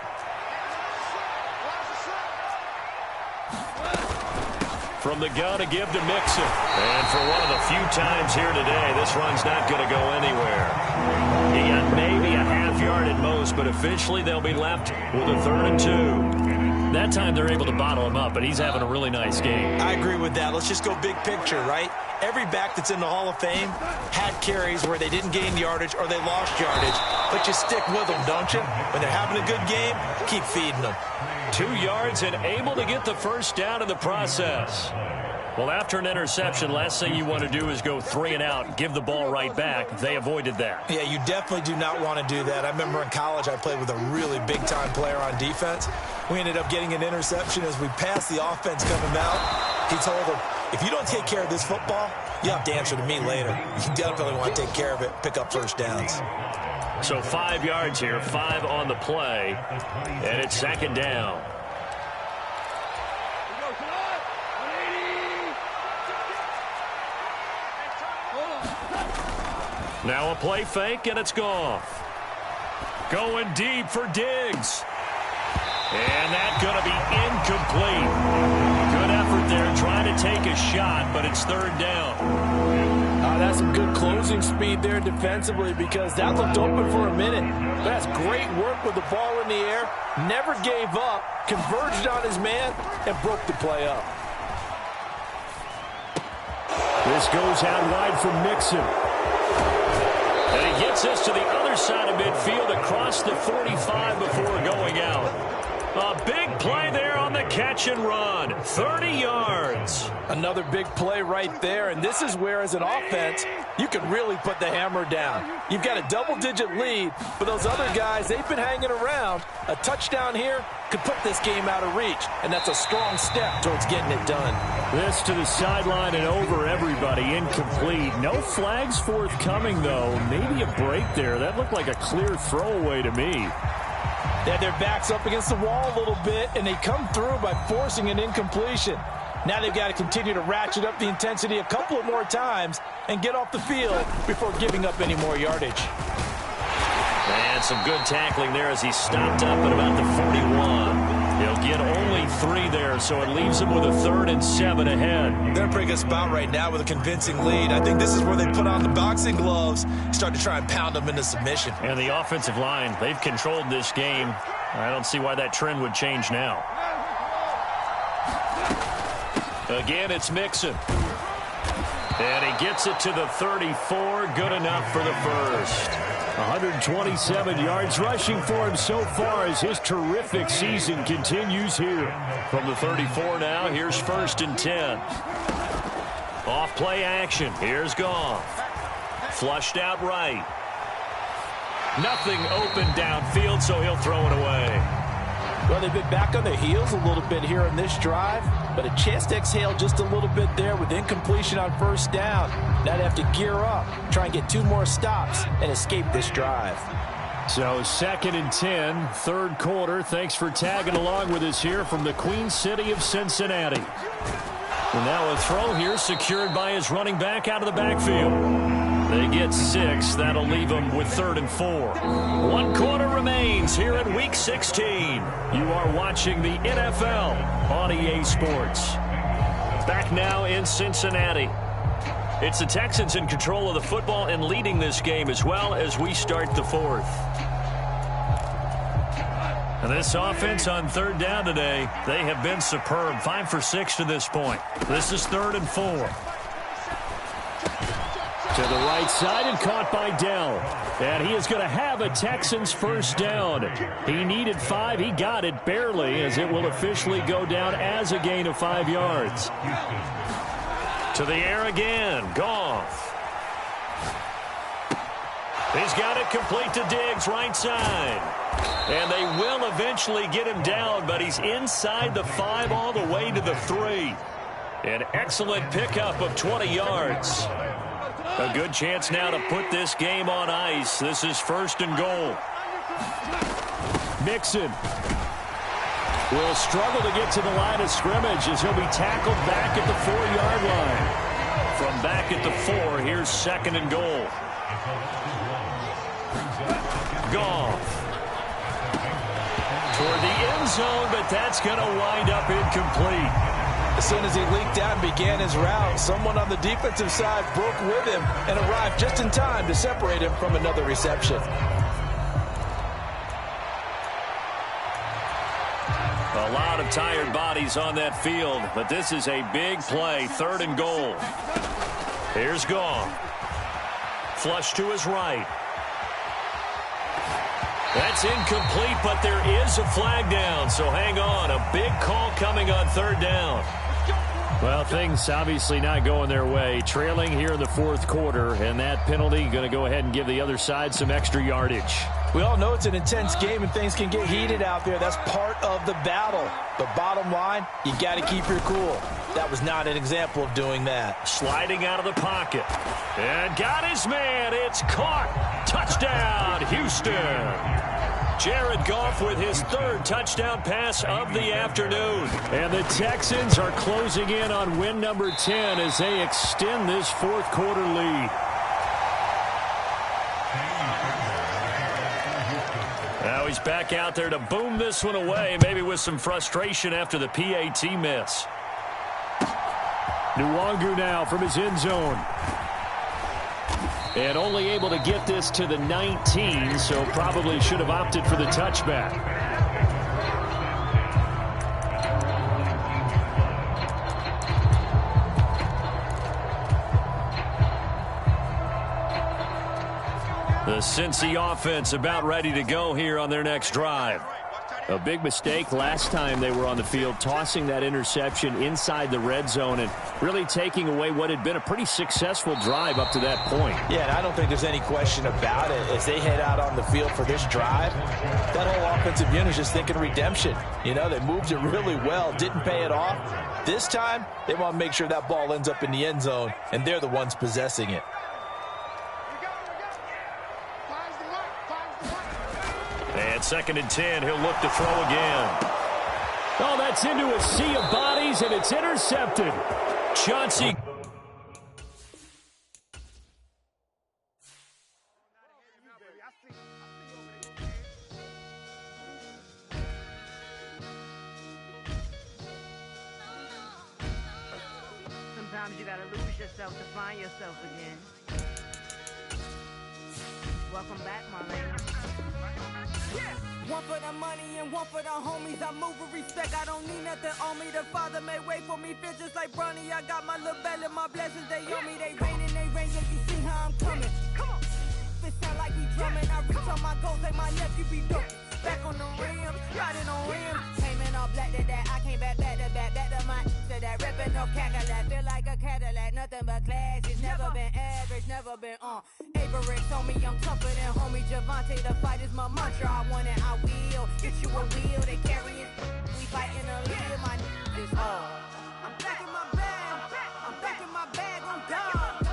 From the gun to give to Mixon. And for one of the few times here today, this run's not going to go anywhere. He got maybe a half yard at most, but eventually they'll be left with a 3rd and 2. That time they're able to bottle him up, but he's having a really nice game. I agree with that. Let's just go big picture, right? Every back that's in the Hall of Fame had carries where they didn't gain yardage or they lost yardage, but you stick with them, don't you? When they're having a good game, keep feeding them. 2 yards and able to get the first down in the process. Well, after an interception, last thing you want to do is go 3 and out, give the ball right back. They avoided that. Yeah, you definitely do not want to do that. I remember in college I played with a really big-time player on defense. We ended up getting an interception as we passed the offense coming out. He told him, if you don't take care of this football, you have to answer to me later. You definitely want to take care of it, pick up first downs. So 5 yards here, 5 on the play, and it's 2nd down. Now a play fake, and it's gone. Going deep for Diggs. And that's going to be incomplete. Good effort there trying to take a shot, but it's 3rd down. That's some good closing speed there defensively because that looked open for a minute. But that's great work with the ball in the air. Never gave up, converged on his man, and broke the play up. This goes out wide for Mixon. And he gets this to the other side of midfield across the 45 before going out. A big play there on the catch and run. 30 yards. Another big play right there, and this is where, as an offense, you can really put the hammer down. You've got a double-digit lead, but those other guys, they've been hanging around. A touchdown here could put this game out of reach, and that's a strong step towards getting it done. This to the sideline and over everybody. Incomplete. No flags forthcoming, though. Maybe a break there. That looked like a clear throwaway to me. They had their backs up against the wall a little bit, and they come through by forcing an incompletion. Now they've got to continue to ratchet up the intensity a couple of more times and get off the field before giving up any more yardage. And some good tackling there as he stopped up at about the 41. He'll get only 3 there, so it leaves him with a 3rd and 7 ahead. They're in a pretty good spot right now with a convincing lead. I think this is where they put on the boxing gloves, start to try and pound them into submission. And the offensive line, they've controlled this game. I don't see why that trend would change now. Again, it's Mixon. And he gets it to the 34. Good enough for the first. 127 yards rushing for him so far as his terrific season continues here. From the 34 now, here's 1st and 10. Off play action. Here's Goff. Flushed out right. Nothing open downfield, so he'll throw it away. Well, they've been back on their heels a little bit here in this drive, but a chance to exhale just a little bit there with incompletion on 1st down. Now they have to gear up, try and get 2 more stops, and escape this drive. So 2nd and 10, 3rd quarter. Thanks for tagging along with us here from the Queen City of Cincinnati. And now a throw here secured by his running back out of the backfield. They get 6. That'll leave them with 3rd and 4. 1 quarter remains here in Week 16. You are watching the NFL on EA Sports. Back now in Cincinnati. It's the Texans in control of the football and leading this game as well as we start the 4th. And this offense on 3rd down today, they have been superb. 5 for 6 to this point. This is 3rd and 4. To the right side and caught by Dell. And he is going to have a Texans 1st down. He needed 5. He got it barely as it will officially go down as a gain of 5 yards. To the air again. Goff. He's got it complete to Diggs, right side. And they will eventually get him down, but he's inside the 5 all the way to the 3. An excellent pickup of 20 yards. A good chance now to put this game on ice. This is 1st and goal. Mixon will struggle to get to the line of scrimmage as he'll be tackled back at the 4-yard line. From back at the 4, here's 2nd and goal. Goff toward the end zone, but that's going to wind up incomplete. As soon as he leaked out and began his route, someone on the defensive side broke with him and arrived just in time to separate him from another reception. A lot of tired bodies on that field, but this is a big play. 3rd and goal. Here's Goff. Flush to his right. That's incomplete, but there is a flag down, so hang on. A big call coming on 3rd down. Well, things obviously not going their way. Trailing here in the 4th quarter, and that penalty going to go ahead and give the other side some extra yardage. We all know it's an intense game and things can get heated out there. That's part of the battle. But bottom line, you got to keep your cool. That was not an example of doing that. Sliding out of the pocket. And got his man. It's caught. Touchdown, Houston. Jared Goff with his 3rd touchdown pass of the afternoon. And the Texans are closing in on win number 10 as they extend this 4th quarter lead. Now he's back out there to boom this one away, maybe with some frustration after the PAT miss. Nwangu now from his end zone. And only able to get this to the 19, so probably should have opted for the touchback. The Cincy offense about ready to go here on their next drive. A big mistake last time they were on the field, tossing that interception inside the red zone and really taking away what had been a pretty successful drive up to that point. Yeah, and I don't think there's any question about it. As they head out on the field for this drive, that whole offensive unit is just thinking redemption. You know, they moved it really well, didn't pay it off. This time, they want to make sure that ball ends up in the end zone, and they're the ones possessing it. And On 2nd and 10, he'll look to throw again. Oh, that's into a sea of bodies, and it's intercepted. Chauncey. Sometimes you gotta lose yourself to find yourself again. Welcome back, Marlena. Yeah. One for the money and one for the homies. I move with respect, I don't need nothing on me. The Father may wait for me, feel just like Bronny. I got my little belly, my blessings, they on me. They rain, yeah, you see how I'm coming. Come on. It sound like we drumming. I reach on my goals, like my nephew be dope. Back on the rims, riding on rims. Came in all black to that, I came back to my to that ripping no Cadillac. Feel like a Cadillac, nothing but class. It's never been average, never been on. Avery told me I'm tougher than homie Javante. The fight is my mantra, I want it, I will. Get you a wheel, they carry it. We fighting a lead, my is all. I'm back in my bag, I'm back in my bag on God.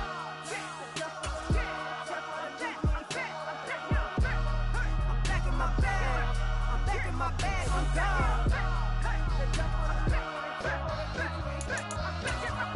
My bag on God.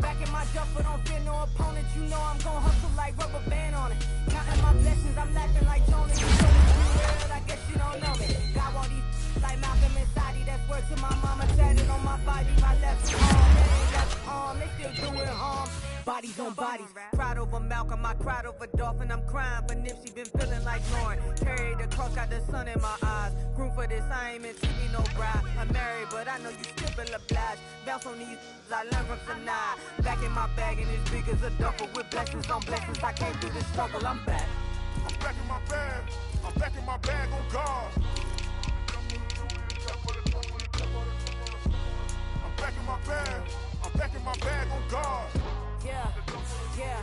Back in my jumper, don't fear no opponent. You know I'm gon' hustle like rubber band on it. Counting my blessings, I'm laughing like Jonas. You know me too real, I guess you don't know me. Got all these like Malcolm and Sadie. That's word to my mama. Tatted on my body, my left arm. They ain't left arm, they still doing harm. Bodies on bodies. Cried over Malcolm, I cried over Dolphin. I'm crying for Nipsey, been feeling like Lauren. Carried the cross, got the sun in my eyes. Groom for this, I ain't meant to be no bride. I'm married, but I know you still feel obliged. Bounce on these, I learned from Sanaa. Back in my bag, and it's big as a duffel. With blessings on blessings, I came through this struggle, I'm back. I'm back in my bag, I'm back in my bag on God. I'm back in my bag, I'm back in my bag on God. Yeah, yeah.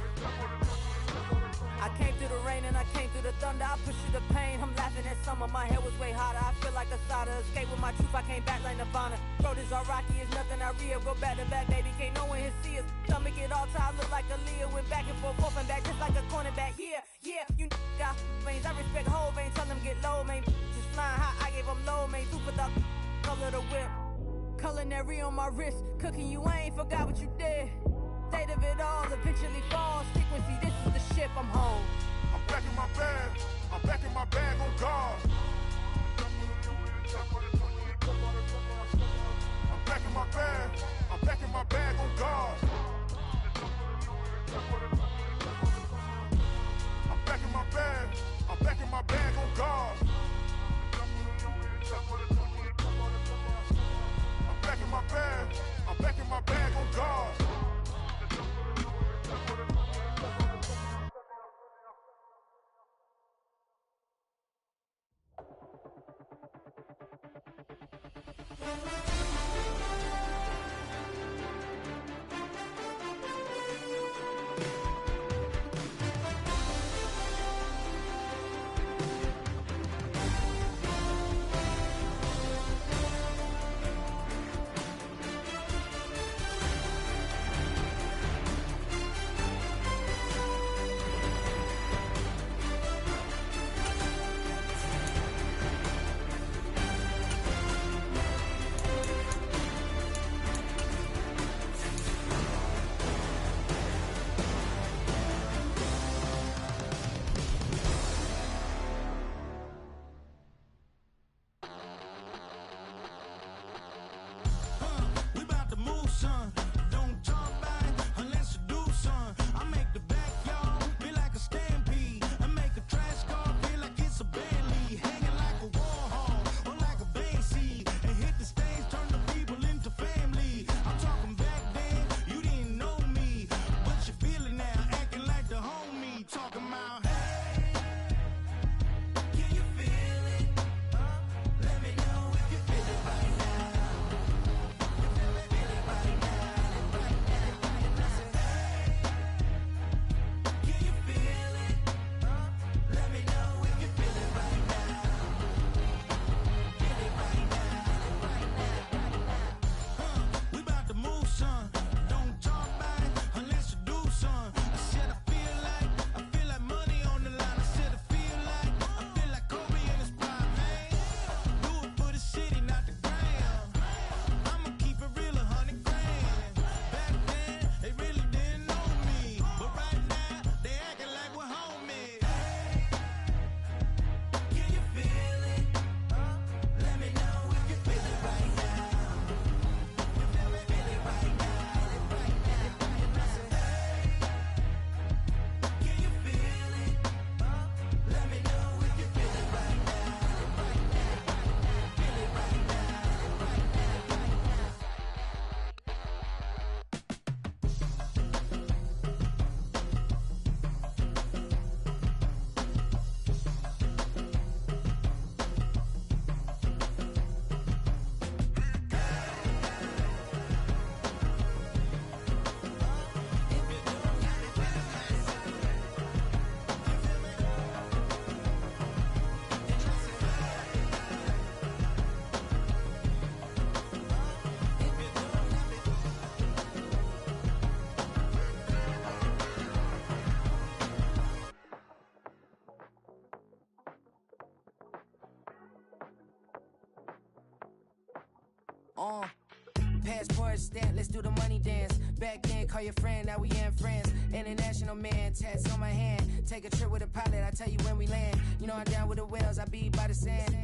I came through the rain and I came through the thunder. I pushed through the pain, I'm laughing at summer. My hair was way hotter, I feel like a solder. Escape with my truth, I came back like Nirvana. Road is all rocky, it's nothing I real. Go back to back, baby, can't no one here see us. Stomach it all tied, look like a Leah. Went back and forth and back, just like a cornerback. Yeah, yeah, you got veins, I respect whole veins. Tell them get low, man. Just flying high, I gave them low, man. Super the color the whip. Culinary on my wrist, cooking you, I ain't forgot what you did. State of it all, eventually falls. Frequency, this is the ship, I'm home. I'm back in my bag, I'm back in my bag on God. I'm back in my bag, I'm back in my bag on God. I'm back in my bag, I'm back in my bag on God. I'm back in my bag, I'm back in my bag on God. Passport stamp, let's do the money dance. Back then, call your friend, now we in France. International man, tats on my hand. Take a trip with a pilot, I tell you when we land. You know I'm down with the whales, I be by the sand.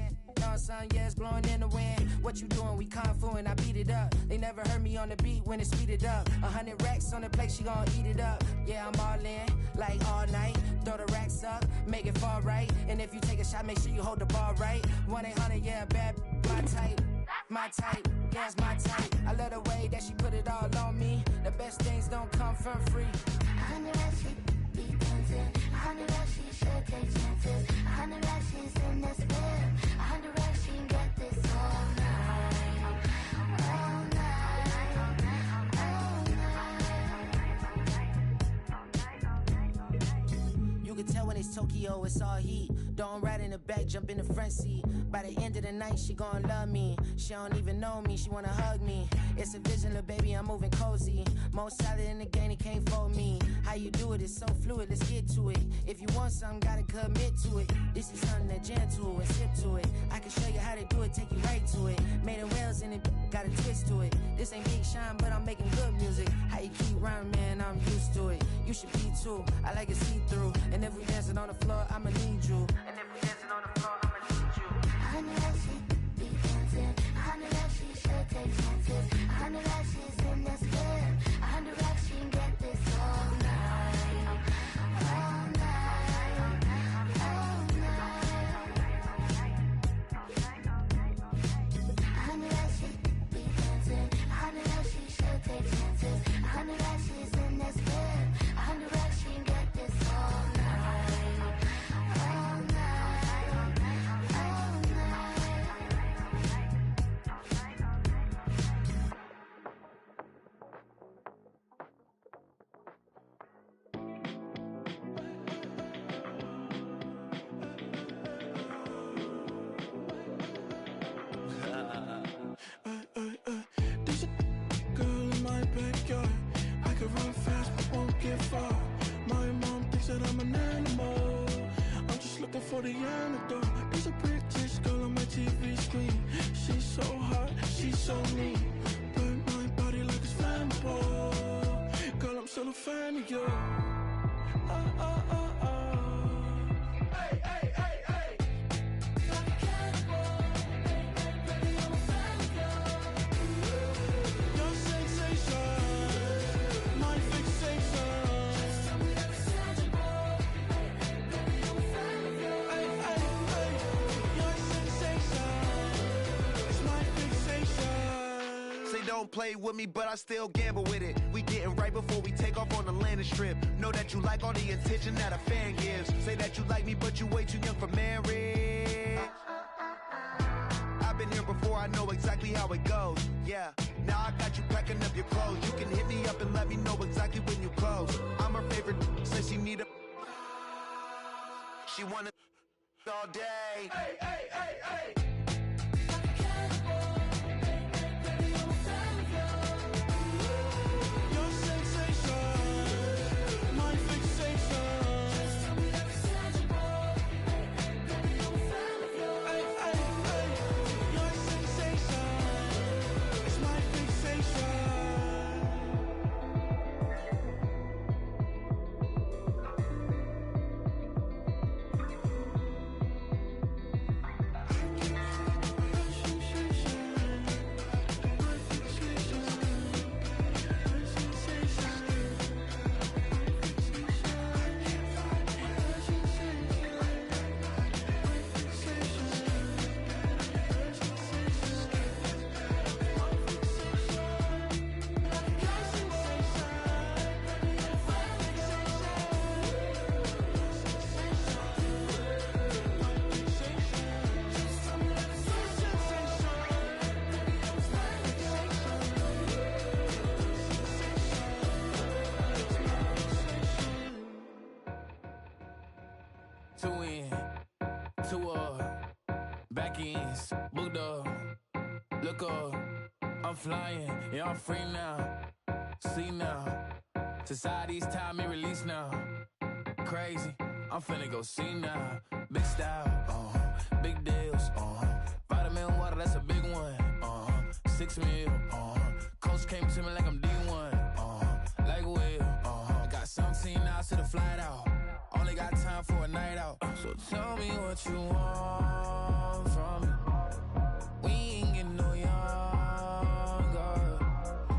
On sun, yeah, it's blowing in the wind. What you doing? We kung fu and I beat it up. They never heard me on the beat when it speeded up. 100 racks on the plate, she gon' eat it up. Yeah, I'm all in, like all night. Throw the racks up, make it fall right. And if you take a shot, make sure you hold the ball right. 1-800, yeah, bad, my type. My type, yeah, it's my type. I love the way that she put it all on me. The best things don't come for free. 100 racks, she be dancing. 100 racks, she should take chances. 100 racks, she's in this bed. 100 racks, she can get this all night. All night. All night. You can tell when it's Tokyo, it's all heat. Don't ride in the back, jump in the front seat. By the end of the night, she gon' love me. She don't even know me, she wanna hug me. It's a vision, little baby, I'm moving cozy. Most solid in the game, it can't fold me. How you do it, it's so fluid, let's get to it. If you want something, gotta commit to it. This is something that gentle and sip to it. I can show you how to do it, take you right to it. Made of rails in it, got a twist to it. This ain't Big Sean, but I'm making good music. How you keep rhyming, man, I'm used to it. You should be too, I like it see-through. And if we dancing on the floor, I'ma need you. And if we dancing on the floor, I'ma need you. 100 racks, she be dancing. 100 racks, she should take chances. 100 racks, she's in this bed. 100 racks, she can get this all night. All night. All night. 100 racks, she be dancing. 100 racks, she should take chances. 100 racks, she's in this bed. 100 racks, she can get this all night. There's a girl in my backyard. I can run fast but won't get far. My mom thinks that I'm an animal. I'm just looking for the antidote. There's a British girl on my TV screen. She's so hot, she's so mean. Burn my body like it's flammable. Girl, I'm still a fan of you. Hey, hey, hey, hey. Like a cannibal. Baby, I'm a fan of you. Your sensation, my fixation. Just tell me that it's tangible. Baby, I'm a fan of you. Hey, hey, hey. Your sensation is my fixation. Say don't play with me, but I still gamble with it. We getting right before we take off on the landing strip. Know that you like all the attention that a fan gives. Say that you like me, but you way too young for marriage. I've been here before, I know exactly how it goes. Yeah, now I got you packing up your clothes. You can hit me up and let me know exactly when you close. I'm her favorite, says she need a... She wanna all day. Hey, hey, hey, hey. Flying, yeah, I'm free now. See now. Society's time me release now. Crazy, I'm finna go see now. Big style, big deals, vitamin water, that's a big one. 6 mil. Coach came to me like I'm D1. Like Will. I got 17 hours to the flight out. Only got time for a night out. So tell me what you want from me. We ain't getting no younger.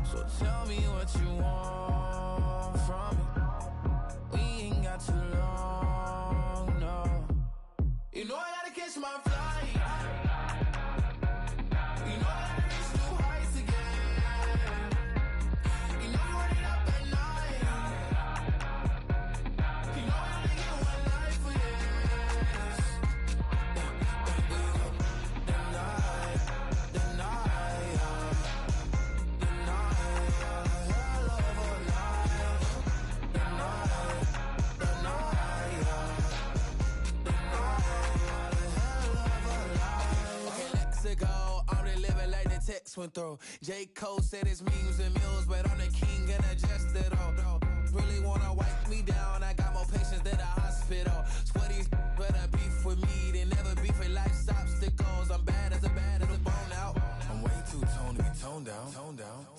So tell me what you want from me. We ain't got too long, no. You know I gotta catch my flight. You know I gotta reach new heights again. You know I'm running up at night. You know I only get one life for this. The night, hell of a night. The night, okay, let's go. I'm the living like the text went through. J. Cole said it's memes and mills, but I'm the king and adjusted all. Really wanna wipe me down, I got more patience than a hospital. Sweaty better beef with me than never beef with life's obstacles. I'm bad as a bone out. I'm way too toned to be toned down.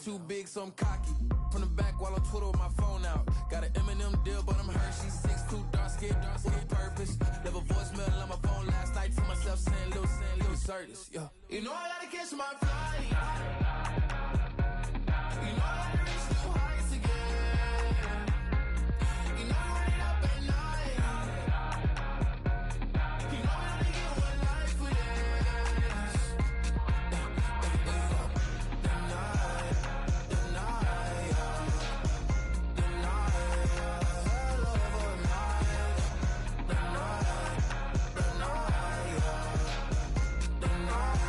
Too big, so I'm cocky. From the back while I'm Twitter with my phone out. Got an Eminem deal, but I'm Hershey 6'2", dark skin, with purpose. Left a voicemail on my phone last night to myself saying Lil Curtis, yeah. You know I gotta catch my flight. You know I gotta reach new heights again. You know I'm running up at night. You know I only get one life for this. The night, hell of a night. The night,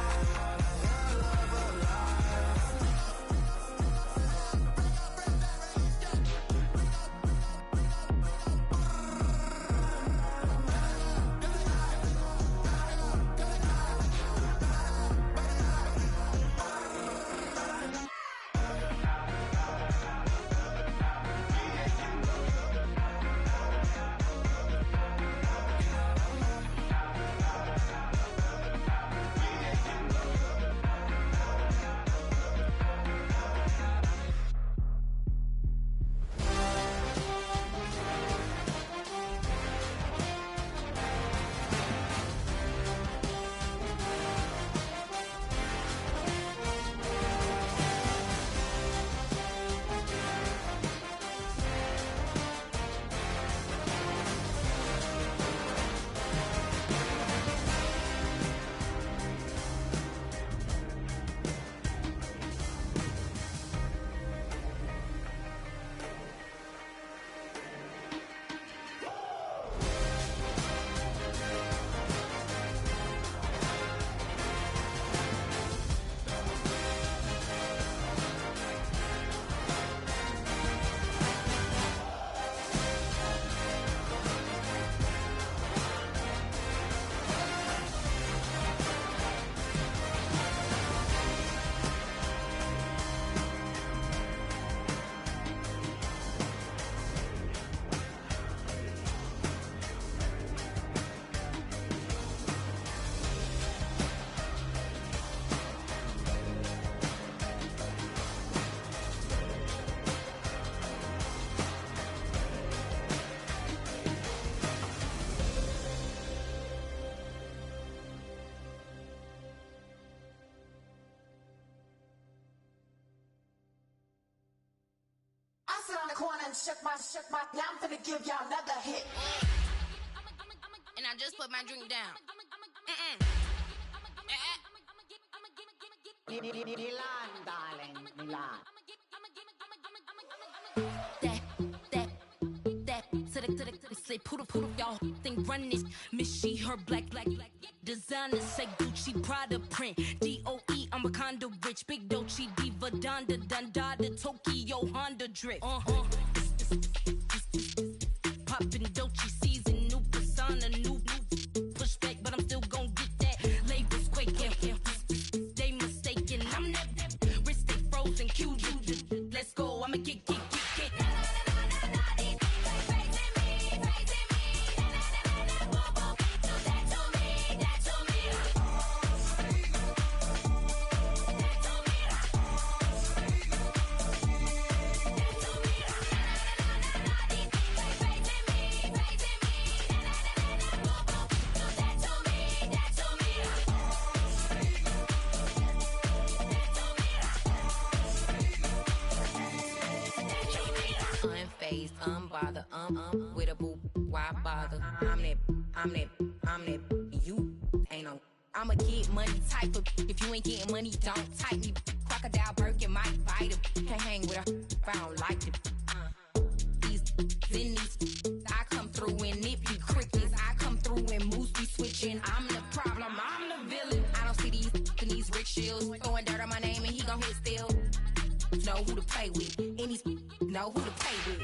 corner and shook my, now I'm finna give y'all another hit. And I just put my drink down. Milan, darling, Milan. That, say poodle, y'all think run this. Miss she, her black, designer, say Gucci, Prada print. DOE, I'm a condo rich. Big Dolce, Diva, Donda, Dundada, Tokyo, Honda drip. Poppin' Dolce season, new persona, new pushback, but I'm still gon' get that. Labels quaking, they mistaken. I'm that wrist stay frozen, Q, let's go, I'ma get. father. With a boo, why bother? I'm that, you ain't no. I'ma get money type of. If you ain't getting money, don't type me. Crocodile Birkin might bite him. Can't hang with her if I don't like it. These I come through and nip you crickets. I come through and moose be switching. I'm the problem, I'm the villain. I don't see these rickshaws throwing dirt on my name and he gon' hit still. Know who to play with, and these know who to play with.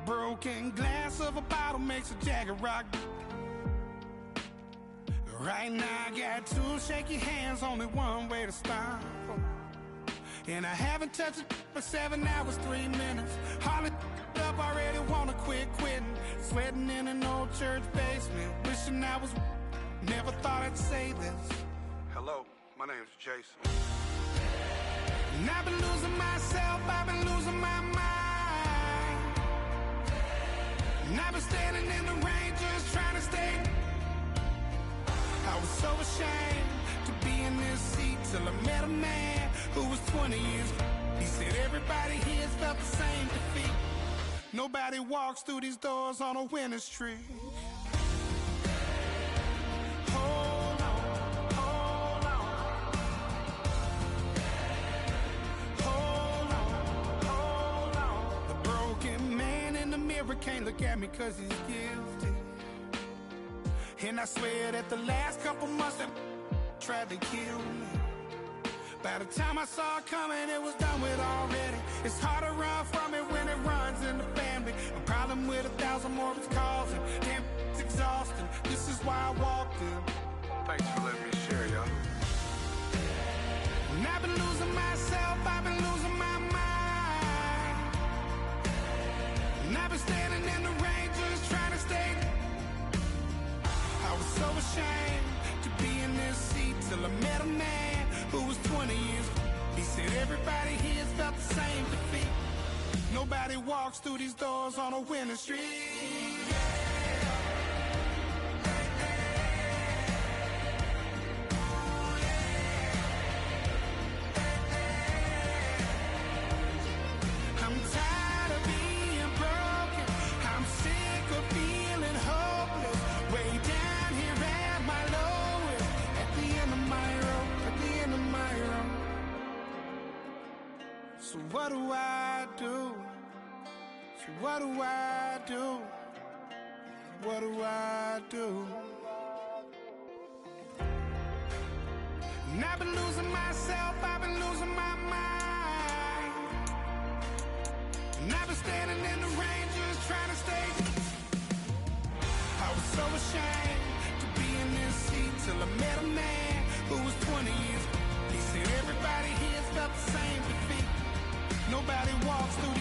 Broken glass of a bottle makes a jagger rock. Right now I got two shaky hands, only one way to stop. And I haven't touched it for 7 hours, 3 minutes. Hardly up, already wanna quitting. Sweating in an old church basement, wishing I was. Never thought I'd say this. Hello, my name's Jason. And I've been losing myself, I've been losing my mind. And I've been standing in the rain just trying to stay. I was so ashamed to be in this seat till I met a man who was 20 years. He said everybody here has felt the same defeat. Nobody walks through these doors on a winning streak. Hold on, hold on. Hold on, hold on. The broken man in the mirror can't look at me 'cause he's guilty. And I swear that the last couple months that tried to kill me. By the time I saw it coming, it was done with already. It's hard to run from it when it runs in the family. A problem with 1,000 more it's causing. Damn, it's exhausting. This is why I walked in. Thanks for letting me share, y'all. And I've been losing myself, I've been losing my mind. And I've been standing in the rain just trying to stay. I was so ashamed to be in this seat till I met a man who was 20 years. He said everybody here's felt the same defeat. Nobody walks through these doors on a winning streak. I'm tired of being broken. I'm sick of feeling hopeless. Way down here at my lowest. At the end of my rope, at the end of my rope. So what do I do? So what do I do? What do I do? And I've been losing myself, I've been losing my mind. And I've been standing in the rain just trying to stay. I was so ashamed to be in this seat till I met a man who was 20 years. He said everybody here's felt the same defeat. Nobody walks through